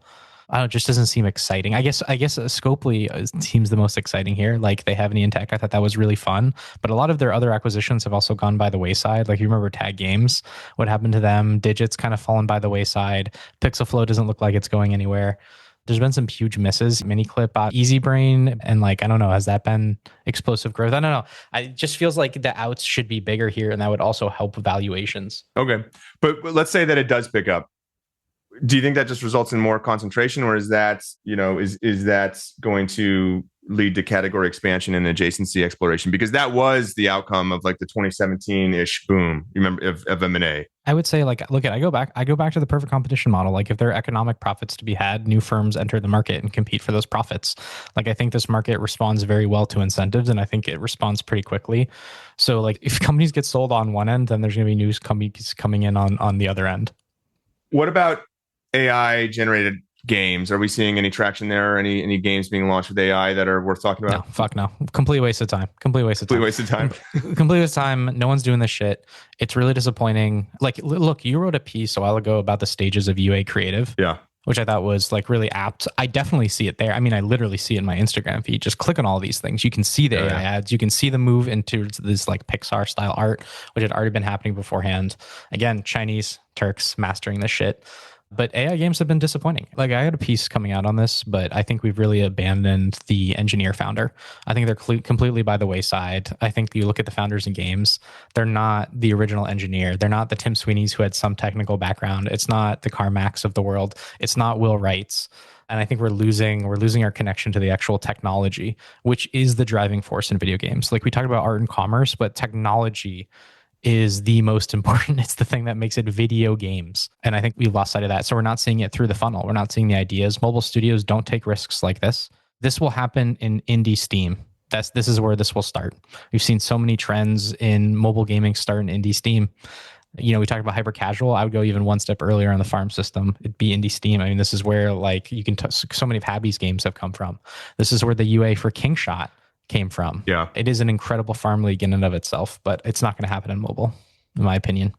C: I don't know, it just doesn't seem exciting. I guess Scopely seems the most exciting here. Like they have Neon Tech. I thought that was really fun. But a lot of their other acquisitions have also gone by the wayside. Like you remember Tag Games, what happened to them? Digit's kind of fallen by the wayside. Pixel Flow doesn't look like it's going anywhere. There's been some huge misses. Miniclip, Easy Brain, and like, I don't know, has that been explosive growth? I don't know. It just feels like the outs should be bigger here, and that would also help valuations.
A: Okay. But let's say that it does pick up. Do you think that just results in more concentration, or is that, is that going to lead to category expansion and adjacency exploration? Because that was the outcome of like the 2017-ish boom, you remember, of M&A.
C: I would say, like, look, I go back to the perfect competition model. Like if there are economic profits to be had, new firms enter the market and compete for those profits. Like I think this market responds very well to incentives, and I think it responds pretty quickly. So like if companies get sold on one end, then there's going to be new companies coming in on the other end.
A: What about AI generated games? Are we seeing any traction there? Any games being launched with AI that are worth talking about?
C: No, fuck no. Complete waste of time. Complete waste of time. No one's doing this shit. It's really disappointing. Like, look, you wrote a piece a while ago about the stages of UA creative.
A: Yeah.
C: Which I thought was like really apt. I definitely see it there. I mean, I literally see it in my Instagram feed. Just click on all these things. You can see the AI ads. You can see the move into this like Pixar style art, which had already been happening beforehand. Again, Chinese, Turks mastering this shit. But AI games have been disappointing. Like I had a piece coming out on this, but I think we've really abandoned the engineer founder. I think they're completely by the wayside. I think you look at the founders in games, they're not the original engineer. They're not the Tim Sweeneys who had some technical background. It's not the Carmacks of the world. It's not Will Wrights. And I think we're losing our connection to the actual technology, which is the driving force in video games. Like we talked about art and commerce, but technology is the most important. It's the thing that makes it video games. And I think we've lost sight of that. So we're not seeing it through the funnel. We're not seeing the ideas. Mobile studios don't take risks like this. This will happen in indie Steam. This is where this will start. We've seen so many trends in mobile gaming start in indie Steam. We talked about hyper casual. I would go even one step earlier on the farm system. It'd be indie Steam. I mean, this is where like you can so many of Habby's games have come from. This is where the UA for Kingshot came from.
A: Yeah.
C: It is an incredible farm league in and of itself, but it's not going to happen in mobile, in my opinion.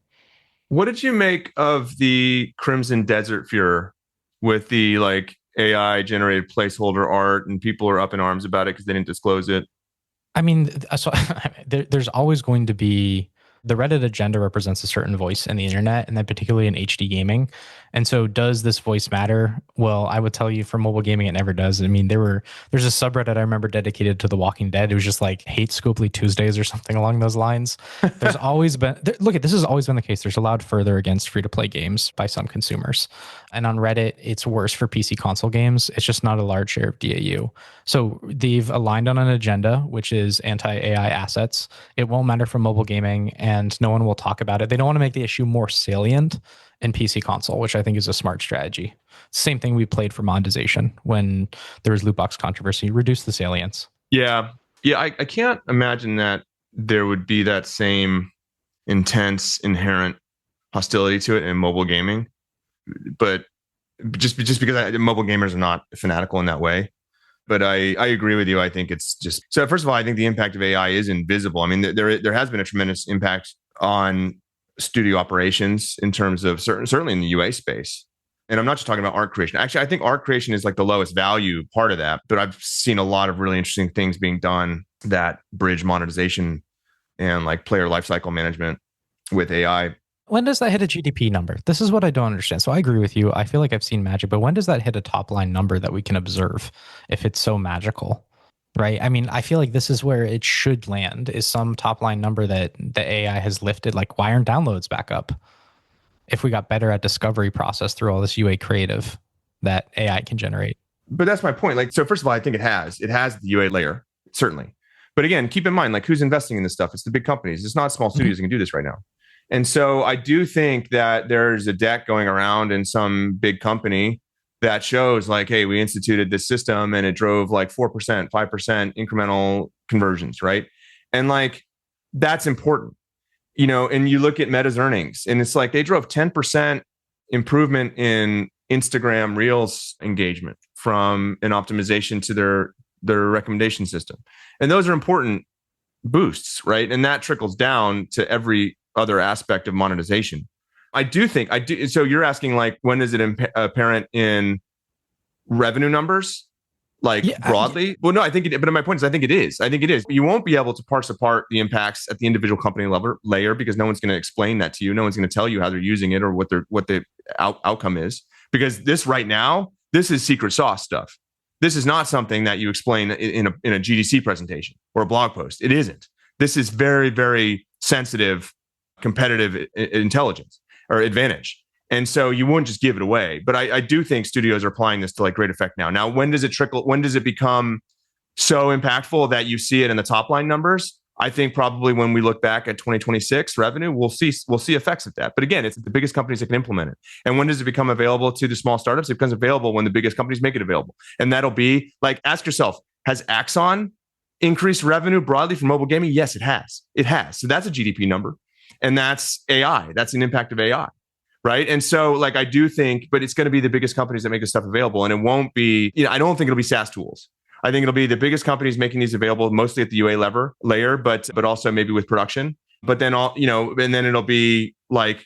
A: What did you make of the Crimson Desert Furor with the like AI generated placeholder art, and people are up in arms about it because they didn't disclose it?
C: I mean, so there's always going to be, the Reddit agenda represents a certain voice in the internet, and then particularly in HD gaming. And so does this voice matter? Well, I would tell you for mobile gaming, it never does. I mean, there's a subreddit I remember dedicated to The Walking Dead. It was just like Hate Scopely Tuesdays or something along those lines. There's always been, this has always been the case. There's allowed further against free-to-play games by some consumers. And on Reddit, it's worse for PC console games. It's just not a large share of DAU. So they've aligned on an agenda, which is anti-AI assets. It won't matter for mobile gaming, and no one will talk about it. They don't want to make the issue more salient in PC console, which I think is a smart strategy. Same thing we played for monetization when there was loot box controversy, reduce the salience.
A: Yeah. I can't imagine that there would be that same intense inherent hostility to it in mobile gaming. But just because mobile gamers are not fanatical in that way. But I agree with you. I think it's just so. First of all, I think the impact of AI is invisible. I mean, there has been a tremendous impact on studio operations in terms of certainly in the UA space. And I'm not just talking about art creation. Actually, I think art creation is like the lowest value part of that. But I've seen a lot of really interesting things being done that bridge monetization and like player lifecycle management with AI.
C: When does that hit a GDP number? This is what I don't understand. So I agree with you. I feel like I've seen magic, but when does that hit a top line number that we can observe if it's so magical? Right. I mean, I feel like this is where it should land, is some top line number that the AI has lifted. Like, why aren't downloads back up? If we got better at discovery process through all this UA creative that AI can generate.
A: But that's my point. Like, so first of all, I think it has the UA layer, certainly. But again, keep in mind, like, who's investing in this stuff? It's the big companies. It's not small studios that can do this right now. And so I do think that there's a deck going around in some big company that shows like, hey, we instituted this system and it drove like 4%, 5% incremental conversions, right? And like, that's important, you know, and you look at Meta's earnings and it's like they drove 10% improvement in Instagram Reels engagement from an optimization to their recommendation system. And those are important boosts, right? And that trickles down to every other aspect of monetization. I do. So you're asking like, when is it apparent in revenue numbers? Like broadly? Well, no, I think but my point is, I think it is. You won't be able to parse apart the impacts at the individual company level layer because no one's going to explain that to you. No one's going to tell you how they're using it or what the outcome is. Because this right now, this is secret sauce stuff. This is not something that you explain in a GDC presentation or a blog post. It isn't. This is very, very sensitive competitive intelligence or advantage. And so you wouldn't just give it away. But I do think studios are applying this to like great effect now. Now, when does it trickle? When does it become so impactful that you see it in the top line numbers? I think probably when we look back at 2026 revenue, we'll see effects of that. But again, it's the biggest companies that can implement it. And when does it become available to the small startups? It becomes available when the biggest companies make it available. And that'll be like, ask yourself, has Axon increased revenue broadly for mobile gaming? Yes, it has. It has. So that's a GDP number. And that's AI. That's an impact of AI, right? And so, like, I do think, but it's going to be the biggest companies that make this stuff available. And it won't be, I don't think it'll be SaaS tools. I think it'll be the biggest companies making these available, mostly at the UA layer, but also maybe with production. But then and then it'll be like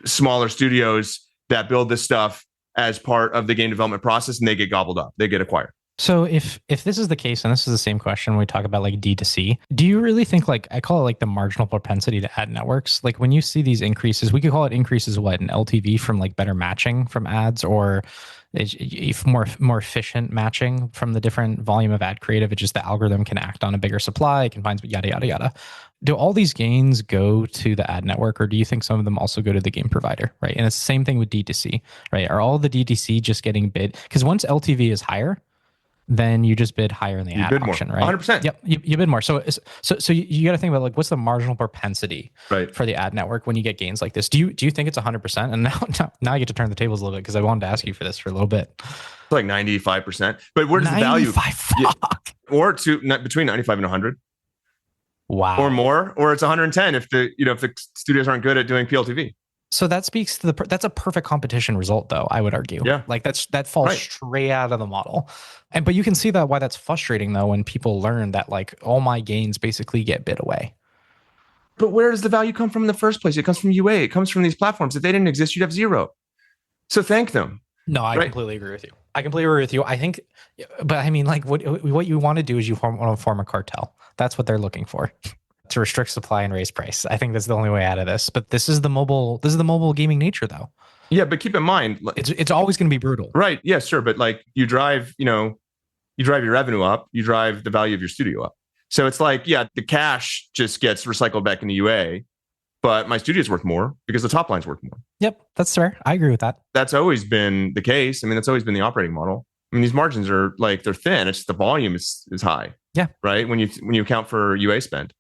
A: smaller studios that build this stuff as part of the game development process, and they get gobbled up. They get acquired.
C: So if this is the case, and this is the same question when we talk about like D2C, do you really think, like, I call it like the marginal propensity to ad networks? Like when you see these increases, we could call it increases, what, in LTV from like better matching from ads, or more efficient matching from the different volume of ad creative. It's just the algorithm can act on a bigger supply, it can find yada, yada, yada. Do all these gains go to the ad network, or do you think some of them also go to the game provider, right? And it's the same thing with D2C, right? Are all the D2C just getting bid? Because once LTV is higher, then you just bid higher in the ad auction, right?
A: 100%.
C: Yep, you bid more. So you got to think about, like, what's the marginal propensity for the ad network when you get gains like this? Do you think it's 100%? And now I get to turn the tables a little bit because I wanted to ask you for this for a little bit.
A: It's like 95%. But where does the value? Or between 95 and 100.
C: Wow.
A: Or more, or it's 110 if the studios aren't good at doing PLTV.
C: So that speaks to that's a perfect competition result, though, I would argue.
A: Yeah.
C: Like that falls straight out of the model. But you can see that why that's frustrating, though, when people learn that like all my gains basically get bid away.
A: But where does the value come from in the first place? It comes from UA. It comes from these platforms. If they didn't exist, you'd have zero. So thank them.
C: No, I completely agree with you. I think, but I mean, like what you want to do is you want to form a cartel. That's what they're looking for. To restrict supply and raise price. I think that's the only way out of this. But this is the mobile gaming nature, though.
A: Yeah, but keep in mind,
C: it's always going to be brutal.
A: Right. Yeah, sure. But like you drive your revenue up, you drive the value of your studio up. So it's like, yeah, the cash just gets recycled back into UA, but my studio's worth more because the top line's worth more.
C: Yep, that's fair. I agree with that.
A: That's always been the case. I mean, that's always been the operating model. I mean, these margins are like, they're thin. It's just the volume is high.
C: Yeah.
A: Right. When you account for UA spend.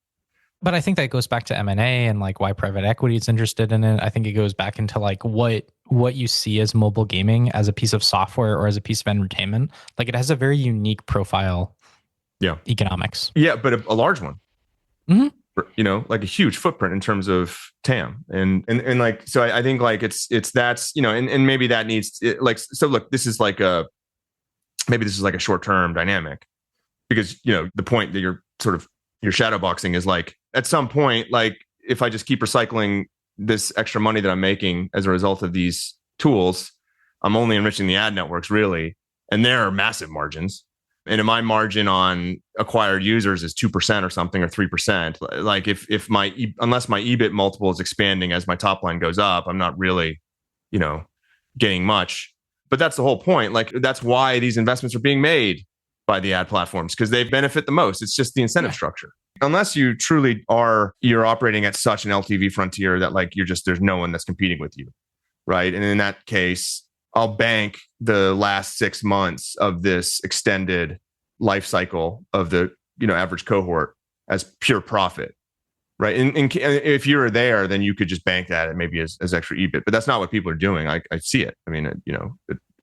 C: But I think that goes back to M&A and like why private equity is interested in it. I think it goes back into like what you see as mobile gaming as a piece of software or as a piece of entertainment. Like it has a very unique profile.
A: Yeah.
C: Economics.
A: Yeah, but a large one.
C: Mm-hmm.
A: like a huge footprint in terms of TAM. And like, so I think like it's that's, and maybe that needs like, so look, this is like maybe this is like a short-term dynamic because, the point that you're shadow boxing is like, at some point, like if I just keep recycling this extra money that I'm making as a result of these tools, I'm only enriching the ad networks really. And there are massive margins. And if my margin on acquired users is 2% or something, or 3%, like unless my EBIT multiple is expanding as my top line goes up, I'm not really, getting much. But that's the whole point. Like, that's why these investments are being made by the ad platforms, because they benefit the most. It's just the incentive structure. Unless you truly you're operating at such an LTV frontier that like there's no one that's competing with you. Right. And in that case, I'll bank the last 6 months of this extended life cycle of the average cohort as pure profit, right? And if you're there, then you could just bank that and maybe as extra EBIT. But that's not what people are doing. I see it. I mean,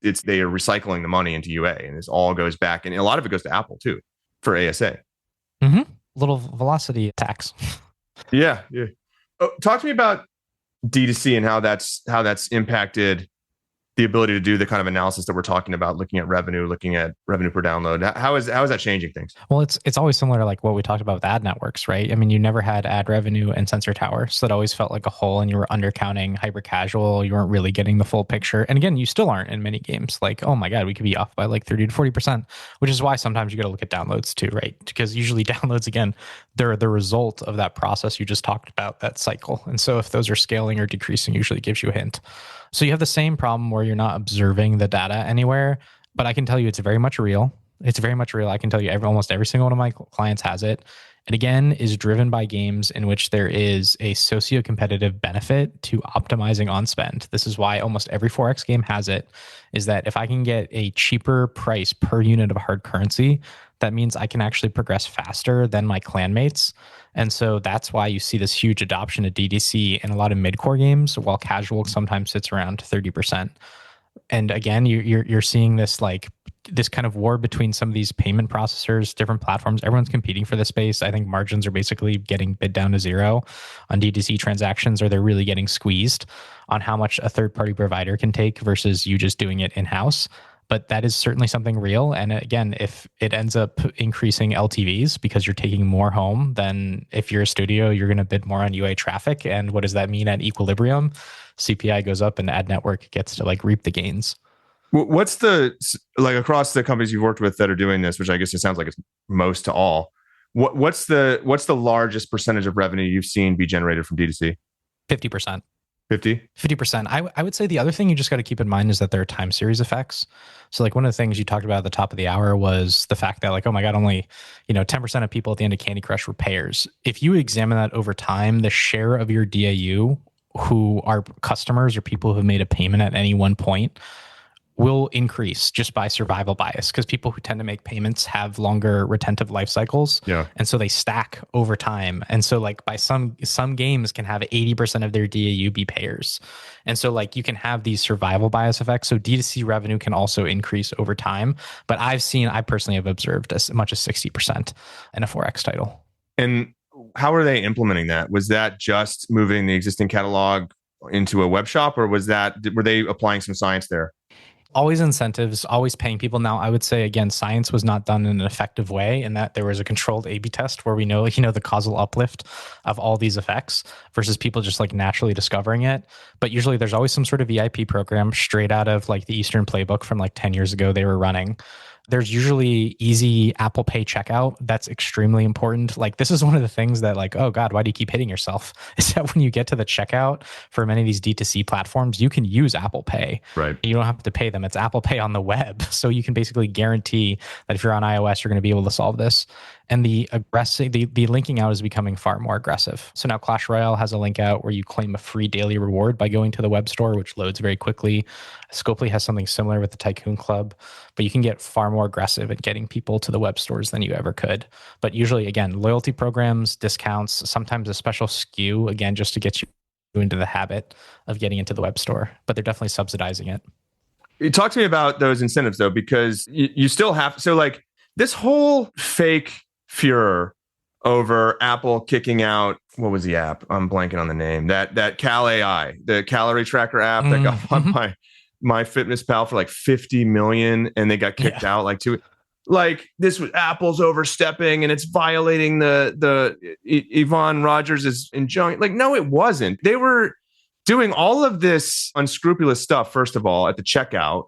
A: they are recycling the money into UA, and this all goes back, and a lot of it goes to Apple too for ASA.
C: Mm-hmm. Little velocity tax.
A: Yeah. Oh, talk to me about D2C and how that's impacted the ability to do the kind of analysis that we're talking about, looking at revenue per download. How is that changing things?
C: Well, it's always similar to like what we talked about with ad networks, right? I mean, you never had ad revenue and Sensor Tower, so that always felt like a hole, and you were undercounting hyper casual. You weren't really getting the full picture. And again, you still aren't in many games. Like, oh my God, we could be off by like 30 to 40%, which is why sometimes you got to look at downloads too, right? Because usually downloads, again, they're the result of that process you just talked about, that cycle. And so if those are scaling or decreasing, usually gives you a hint. So you have the same problem where you're not observing the data anywhere, but I can tell you it's very much real. It's very much real. I can tell you almost every single one of my clients has it. And again, is driven by games in which there is a socio-competitive benefit to optimizing on spend. This is why almost every 4X game has it, is that if I can get a cheaper price per unit of hard currency, that means I can actually progress faster than my clanmates. And so that's why you see this huge adoption of DDC in a lot of mid-core games, while casual sometimes sits around 30%. And again, you're seeing this kind of war between some of these payment processors, different platforms. Everyone's competing for the space. I think margins are basically getting bid down to zero on DDC transactions, or they're really getting squeezed on how much a third-party provider can take versus you just doing it in-house. But that is certainly something real. And again, if it ends up increasing LTVs because you're taking more home, then if you're a studio, you're going to bid more on UA traffic. And what does that mean at equilibrium? CPI goes up and the ad network gets to like reap the gains.
A: What's like across the companies you've worked with that are doing this, which I guess it sounds like it's most to all, what's the largest percentage of revenue you've seen be generated from D2C?
C: 50%.
A: 50%.
C: I would say the other thing you just got to keep in mind is that there are time series effects. So like one of the things you talked about at the top of the hour was the fact that like, oh my God, only 10% of people at the end of Candy Crush were payers. If you examine that over time, the share of your DAU who are customers or people who have made a payment at any one point will increase just by survival bias, because people who tend to make payments have longer retentive life cycles.
A: Yeah.
C: And so they stack over time. And so like by some games can have 80% of their DAU be payers. And so like you can have these survival bias effects. So D2C revenue can also increase over time. But I personally have observed as much as 60% in a 4X title.
A: And how are they implementing that? Was that just moving the existing catalog into a web shop, or were they applying some science there?
C: Always incentives, always paying people. Now, I would say, again, science was not done in an effective way, in that there was a controlled A/B test where we know, the causal uplift of all these effects versus people just like naturally discovering it. But usually there's always some sort of VIP program straight out of like the Eastern playbook from like 10 years ago they were running. There's usually easy Apple Pay checkout. That's extremely important. Like this is one of the things that like, oh God, why do you keep hitting yourself? Is that when you get to the checkout for many of these D2C platforms, you can use Apple Pay.
A: Right.
C: You don't have to pay them. It's Apple Pay on the web. So you can basically guarantee that if you're on iOS, you're going to be able to solve this. And the linking out is becoming far more aggressive. So now Clash Royale has a link out where you claim a free daily reward by going to the web store, which loads very quickly. Scopely has something similar with the Tycoon Club, but you can get far more aggressive at getting people to the web stores than you ever could. But usually, again, loyalty programs, discounts, sometimes a special SKU, again, just to get you into the habit of getting into the web store. But they're definitely subsidizing it.
A: Talk to me about those incentives, though, because you still have... So like this whole fake furor over Apple kicking out, what was the app? I'm blanking on the name. That Cal AI, the calorie tracker app that got bought by my Fitness Pal for like 50 million, and they got kicked out like two. Like this was Apple's overstepping and it's violating the Yvonne Rogers' injunction. Like, no, it wasn't. They were doing all of this unscrupulous stuff, first of all, at the checkout.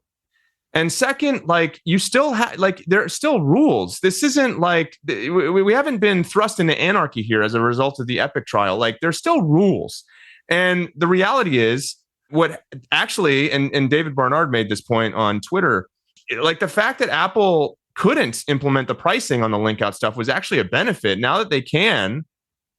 A: And second, like you still have, like there are still rules. This isn't like we haven't been thrust into anarchy here as a result of the Epic trial. Like there's still rules. And the reality is what actually, and David Barnard made this point on Twitter, like the fact that Apple couldn't implement the pricing on the link out stuff was actually a benefit. Now that they can,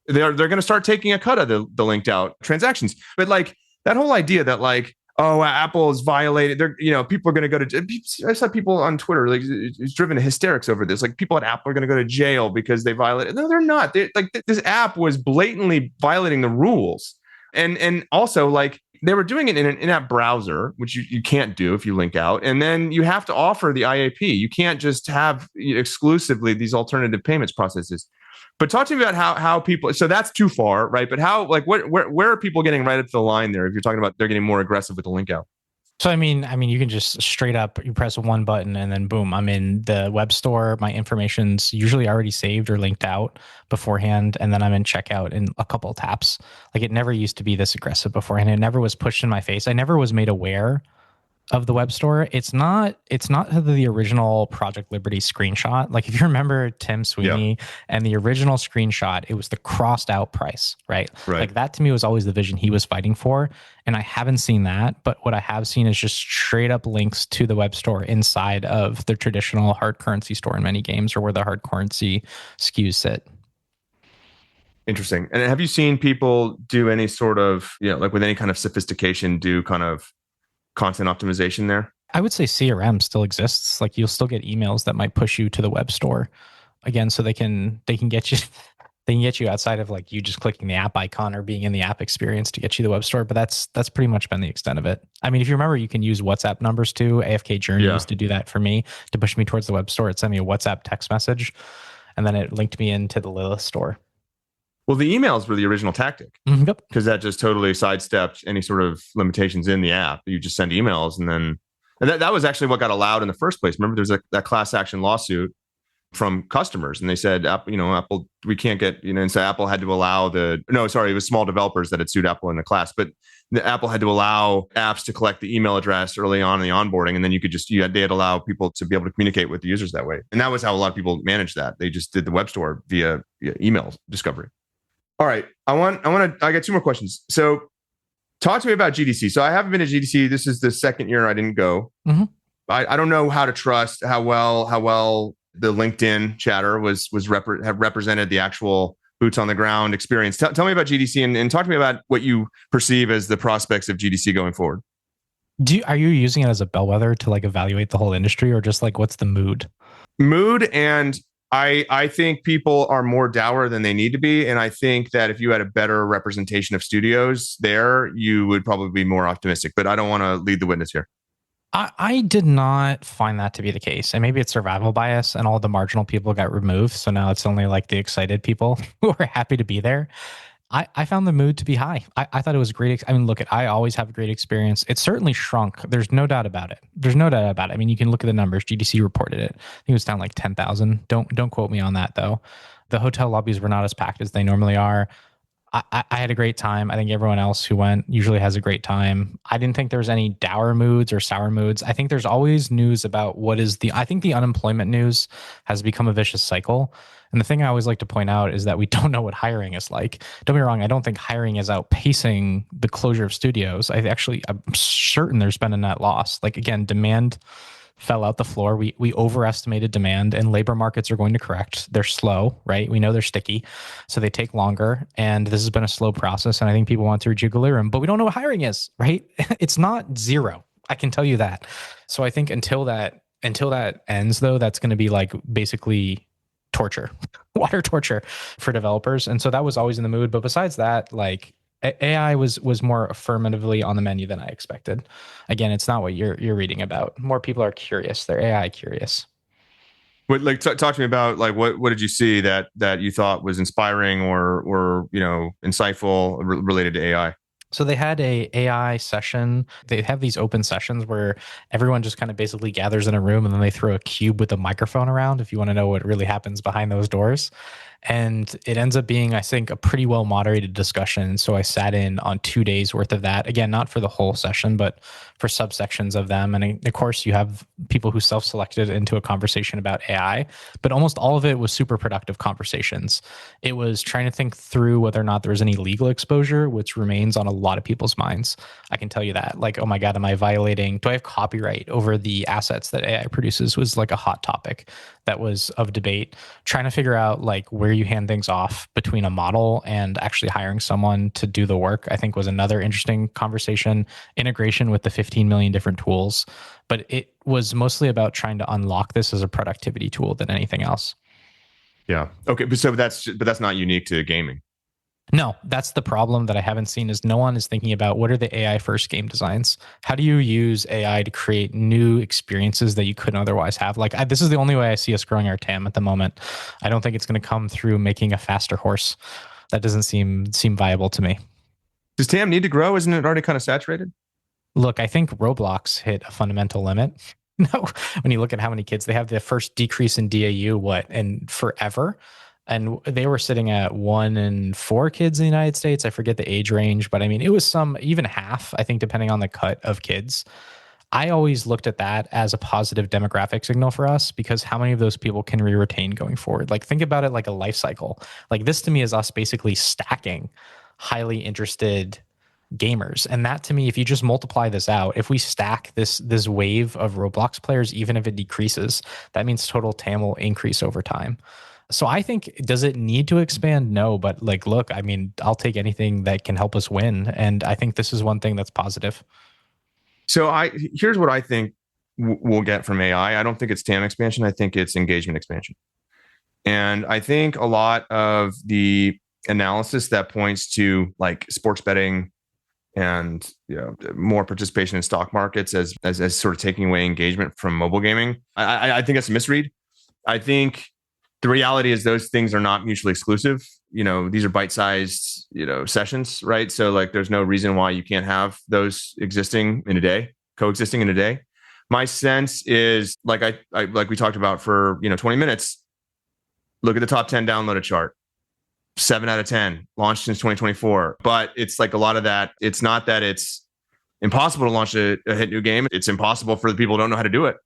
A: they're going to start taking a cut of the linked out transactions. But like that whole idea that like, oh, Apple is violated. They're, people are going to go to. I saw people on Twitter like it's driven to hysterics over this. Like people at Apple are going to go to jail because they violated. No, they're not. Like this app was blatantly violating the rules, and also like they were doing it in an in-app browser, which you can't do if you link out, and then you have to offer the IAP. You can't just have exclusively these alternative payments processes. But talk to me about how people. So that's too far, right? But how, like, where are people getting right up to the line there? If you're talking about they're getting more aggressive with the link out.
C: So I mean, you can just straight up you press one button and then boom, I'm in the web store. My information's usually already saved or linked out beforehand, and then I'm in checkout in a couple of taps. Like it never used to be this aggressive beforehand. It never was pushed in my face. I never was made aware of the web store. It's not the original Project Liberty screenshot. Like if you remember Tim Sweeney and the original screenshot, it was the crossed out price, right? Like that to me was always the vision he was fighting for. And I haven't seen that, but what I have seen is just straight up links to the web store inside of the traditional hard currency store in many games, or where the hard currency SKUs sit.
A: Interesting. And have you seen people do any sort of, like with any kind of sophistication, do kind of content optimization there?
C: I would say CRM still exists. Like you'll still get emails that might push you to the web store again, so they can get you they can get you outside of like you just clicking the app icon or being in the app experience to get you to the web store. But that's pretty much been the extent of it. I mean, if you remember, you can use WhatsApp numbers too. AFK Journey used to do that for me to push me towards the web store. It sent me a WhatsApp text message, and then it linked me into the Lilith store.
A: Well, the emails were the original tactic, because that just totally sidestepped any sort of limitations in the app. You just send emails, and that was actually what got allowed in the first place. Remember, there's that class action lawsuit from customers, and they said, Apple, we can't get, and so Apple had to allow it was small developers that had sued Apple in the class, but Apple had to allow apps to collect the email address early on in the onboarding, and then they had allow people to be able to communicate with the users that way, and that was how a lot of people managed that. They just did the web store via email discovery. All right, I got two more questions. So talk to me about GDC. So I haven't been to GDC. This is the second year I didn't go. I don't know how to trust how well the LinkedIn chatter have represented the actual boots on the ground experience. Tell me about GDC and talk to me about what you perceive as the prospects of GDC going forward.
C: Are you using it as a bellwether to like evaluate the whole industry, or just like what's the mood?
A: And I think people are more dour than they need to be. And I think that if you had a better representation of studios there, you would probably be more optimistic. But I don't want to lead the witness here.
C: I did not find that to be the case. And maybe it's survival bias and all the marginal people got removed. So now it's only like the excited people who are happy to be there. I found the mood to be high. I thought it was great. I mean, look, I always have a great experience. It certainly shrunk. There's no doubt about it. I mean, you can look at the numbers. GDC reported it. I think it was down like 10,000. Don't quote me on that though. The hotel lobbies were not as packed as they normally are. I had a great time. I think everyone else who went usually has a great time. I didn't think there was any dour moods or sour moods. I think there's always news about I think the unemployment news has become a vicious cycle. And the thing I always like to point out is that we don't know what hiring is like. Don't get me wrong, I don't think hiring is outpacing the closure of studios. I'm certain there's been a net loss. Like again, demand fell out the floor. We overestimated demand, and labor markets are going to correct. They're slow, right? We know they're sticky, so they take longer. And this has been a slow process. And I think people want to reach equilibrium, but we don't know what hiring is, right? It's not zero. I can tell you that. So I think until that ends, though, that's going to be like basically torture, water torture for developers. And so that was always in the mood. But besides that, like AI was more affirmatively on the menu than I expected. Again, it's not what you're reading about. More people are curious. They're AI curious.
A: What like talk to me about like what did you see that you thought was inspiring or insightful related to AI?
C: So they had a AI session. They have these open sessions where everyone just kind of basically gathers in a room and then they throw a cube with a microphone around if you want to know what really happens behind those doors. And it ends up being, I think, a pretty well moderated discussion. So I sat in on 2 days worth of that. Again, not for the whole session, but for subsections of them. And of course, you have people who self-selected into a conversation about AI, but almost all of it was super productive conversations. It was trying to think through whether or not there was any legal exposure, which remains on a lot of people's minds. I can tell you that. Like, oh my God, am I violating? Do I have copyright over the assets that AI produces? Was like a hot topic that was of debate. Trying to figure out like where you hand things off between a model and actually hiring someone to do the work, I think was another interesting conversation. Integration with the 15 million different tools. But it was mostly about trying to unlock this as a productivity tool than anything else.
A: Yeah. Okay. But that's not unique to gaming.
C: No, that's the problem that I haven't seen is no one is thinking about what are the AI first game designs? How do you use AI to create new experiences that you couldn't otherwise have? Like this is the only way I see us growing our TAM at the moment. I don't think it's going to come through making a faster horse. That doesn't seem viable to me.
A: Does TAM need to grow? Isn't it already kind of saturated?
C: Look, I think Roblox hit a fundamental limit. No, when you look at how many kids they have, the first decrease in DAU, in forever. And they were sitting at 1 in 4 kids in the United States. I forget the age range, but I mean, it was even half, I think, depending on the cut of kids. I always looked at that as a positive demographic signal for us because how many of those people can we retain going forward? Like, think about it like a life cycle. Like, this to me is us basically stacking highly interested gamers. And that to me, if you just multiply this out, if we stack this wave of Roblox players, even if it decreases, that means total TAM will increase over time. So I think, does it need to expand? No, but like, look, I mean, I'll take anything that can help us win. And I think this is one thing that's positive.
A: So here's what I think we'll get from AI. I don't think it's TAM expansion. I think it's engagement expansion. And I think a lot of the analysis that points to like sports betting and more participation in stock markets as sort of taking away engagement from mobile gaming, I think that's a misread. I think the reality is those things are not mutually exclusive. These are bite-sized, sessions, right? So like, there's no reason why you can't have those coexisting in a day. My sense is like like we talked about for 20 minutes. Look at the top 10 downloaded chart. 7 out of 10 launched since 2024. But it's like a lot of that. It's not that it's impossible to launch a hit new game. It's impossible for the people who don't know how to do it.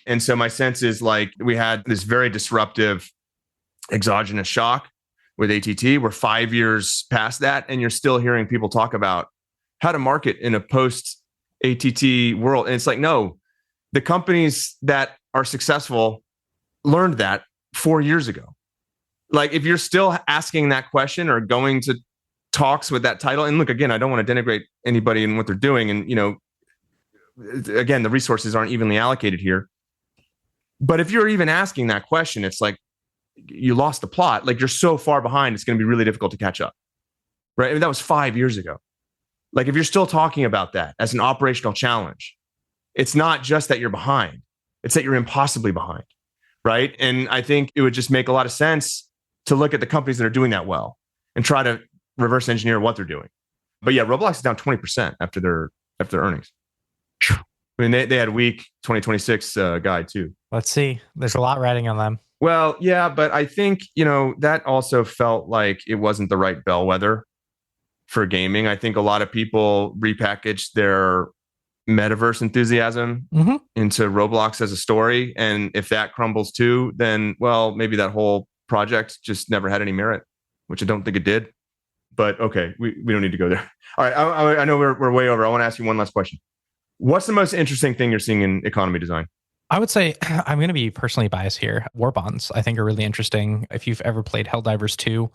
A: And so my sense is like we had this very disruptive exogenous shock with ATT. We're 5 years past that, and you're still hearing people talk about how to market in a post ATT world. And it's like, no, the companies that are successful learned that 4 years ago. Like, if you're still asking that question or going to talks with that title, and look, again, I don't want to denigrate anybody in what they're doing. And, again, the resources aren't evenly allocated here. But if you're even asking that question, it's like you lost the plot. Like, you're so far behind, it's going to be really difficult to catch up. Right? I mean, that was 5 years ago. Like, if you're still talking about that as an operational challenge, it's not just that you're behind, it's that you're impossibly behind. Right? And I think it would just make a lot of sense to look at the companies that are doing that well and try to reverse engineer what they're doing. But yeah, Roblox is down 20% after their earnings. I mean, they had a weak 2026 guide too.
C: Let's see. There's a lot riding on them.
A: Well, yeah, but I think, that also felt like it wasn't the right bellwether for gaming. I think a lot of people repackaged their metaverse enthusiasm into Roblox as a story. And if that crumbles too, then, well, maybe that whole project just never had any merit, which I don't think it did. But okay, we don't need to go there. All right, I know we're way over. I want to ask you one last question. What's the most interesting thing you're seeing in economy design?
C: I would say, I'm going to be personally biased here. War bonds, I think, are really interesting. If you've ever played Helldivers 2,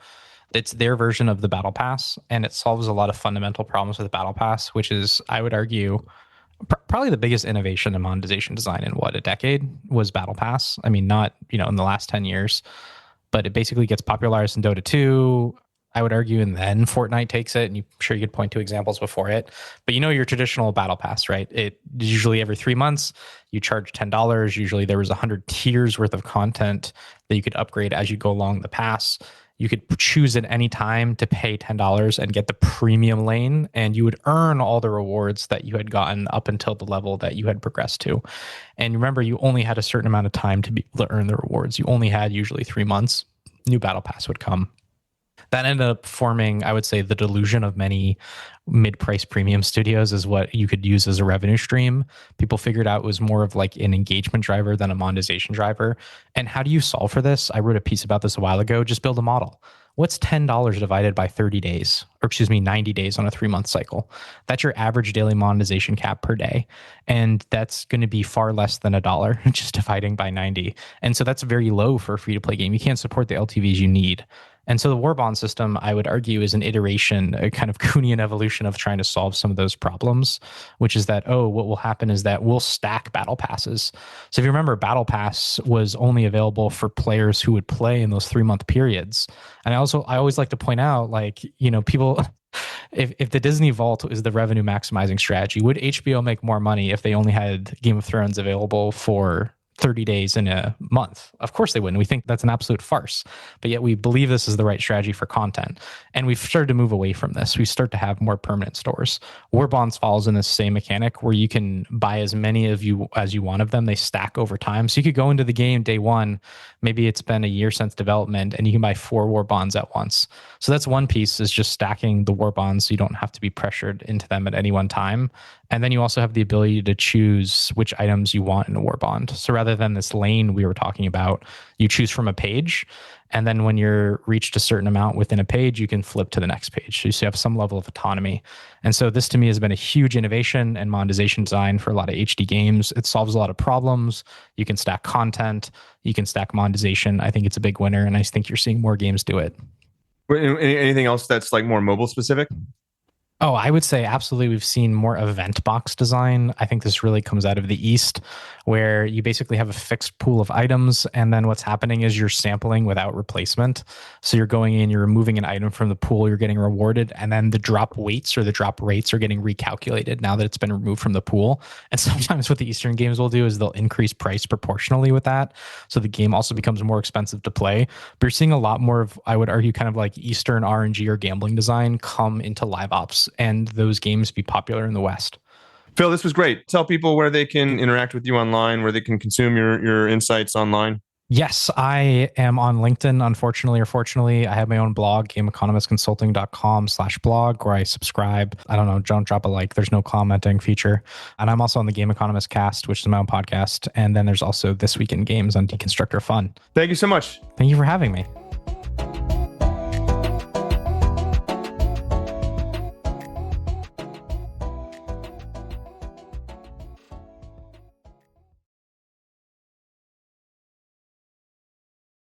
C: it's their version of the Battle Pass, and it solves a lot of fundamental problems with the Battle Pass, which is, I would argue, probably the biggest innovation in monetization design in a decade was Battle Pass. I mean, not, in the last 10 years, but it basically gets popularized in Dota 2. I would argue, and then Fortnite takes it, and I'm sure you could point to examples before it. But your traditional battle pass, right? It usually every 3 months you charge $10. Usually there was 100 tiers worth of content that you could upgrade as you go along the pass. You could choose at any time to pay $10 and get the premium lane, and you would earn all the rewards that you had gotten up until the level that you had progressed to. And remember, you only had a certain amount of time to be able to earn the rewards. You only had usually 3 months. New battle pass would come. That ended up forming, I would say, the delusion of many mid-price premium studios is what you could use as a revenue stream. People figured out it was more of like an engagement driver than a monetization driver. And how do you solve for this? I wrote a piece about this a while ago. Just build a model. What's $10 divided by 30 days, or 90 days on a 3-month cycle? That's your average daily monetization cap per day. And that's going to be far less than $1 just dividing by 90. And so that's very low for a free-to-play game. You can't support the LTVs you need. And so the war bond system, I would argue, is an iteration, a kind of Kuhnian evolution of trying to solve some of those problems, which is that, what will happen is that we'll stack battle passes. So if you remember, battle pass was only available for players who would play in those 3-month periods. And I always like to point out, people, if the Disney Vault is the revenue maximizing strategy, would HBO make more money if they only had Game of Thrones available for 30 days in a month? Of course they wouldn't. We think that's an absolute farce, but yet we believe this is the right strategy for content. And we've started to move away from this. We start to have more permanent stores. War Bonds falls in the same mechanic where you can buy as many of you as you want of them. They stack over time. So you could go into the game day one, maybe it's been a year since development, and you can buy 4 War Bonds at once. So that's one piece, is just stacking the War Bonds so you don't have to be pressured into them at any one time. And then you also have the ability to choose which items you want in a war bond. So rather than this lane we were talking about, you choose from a page. And then when you're reached a certain amount within a page, you can flip to the next page. So you have some level of autonomy. And so this to me has been a huge innovation and monetization design for a lot of HD games. It solves a lot of problems. You can stack content. You can stack monetization. I think it's a big winner. And I think you're seeing more games do it.
A: Anything else that's like more mobile specific?
C: Oh, I would say absolutely. We've seen more event box design. I think this really comes out of the East, where you basically have a fixed pool of items. And then what's happening is you're sampling without replacement. So you're going in, you're removing an item from the pool, you're getting rewarded. And then the drop weights or the drop rates are getting recalculated now that it's been removed from the pool. And sometimes what the Eastern games will do is they'll increase price proportionally with that. So the game also becomes more expensive to play. But you're seeing a lot more of, I would argue, kind of like Eastern RNG or gambling design come into live ops, and those games be popular in the West.
A: Phil, this was great. Tell people where they can interact with you online, where they can consume your insights online.
C: Yes, I am on LinkedIn, unfortunately or fortunately. I have my own blog, gameeconomistconsulting.com/blog, where I subscribe. I don't know, don't drop a like. There's no commenting feature. And I'm also on the Game Economist Cast, which is my own podcast. And then there's also This Week in Games on Deconstructor Fun.
A: Thank you so much.
C: Thank you for having me.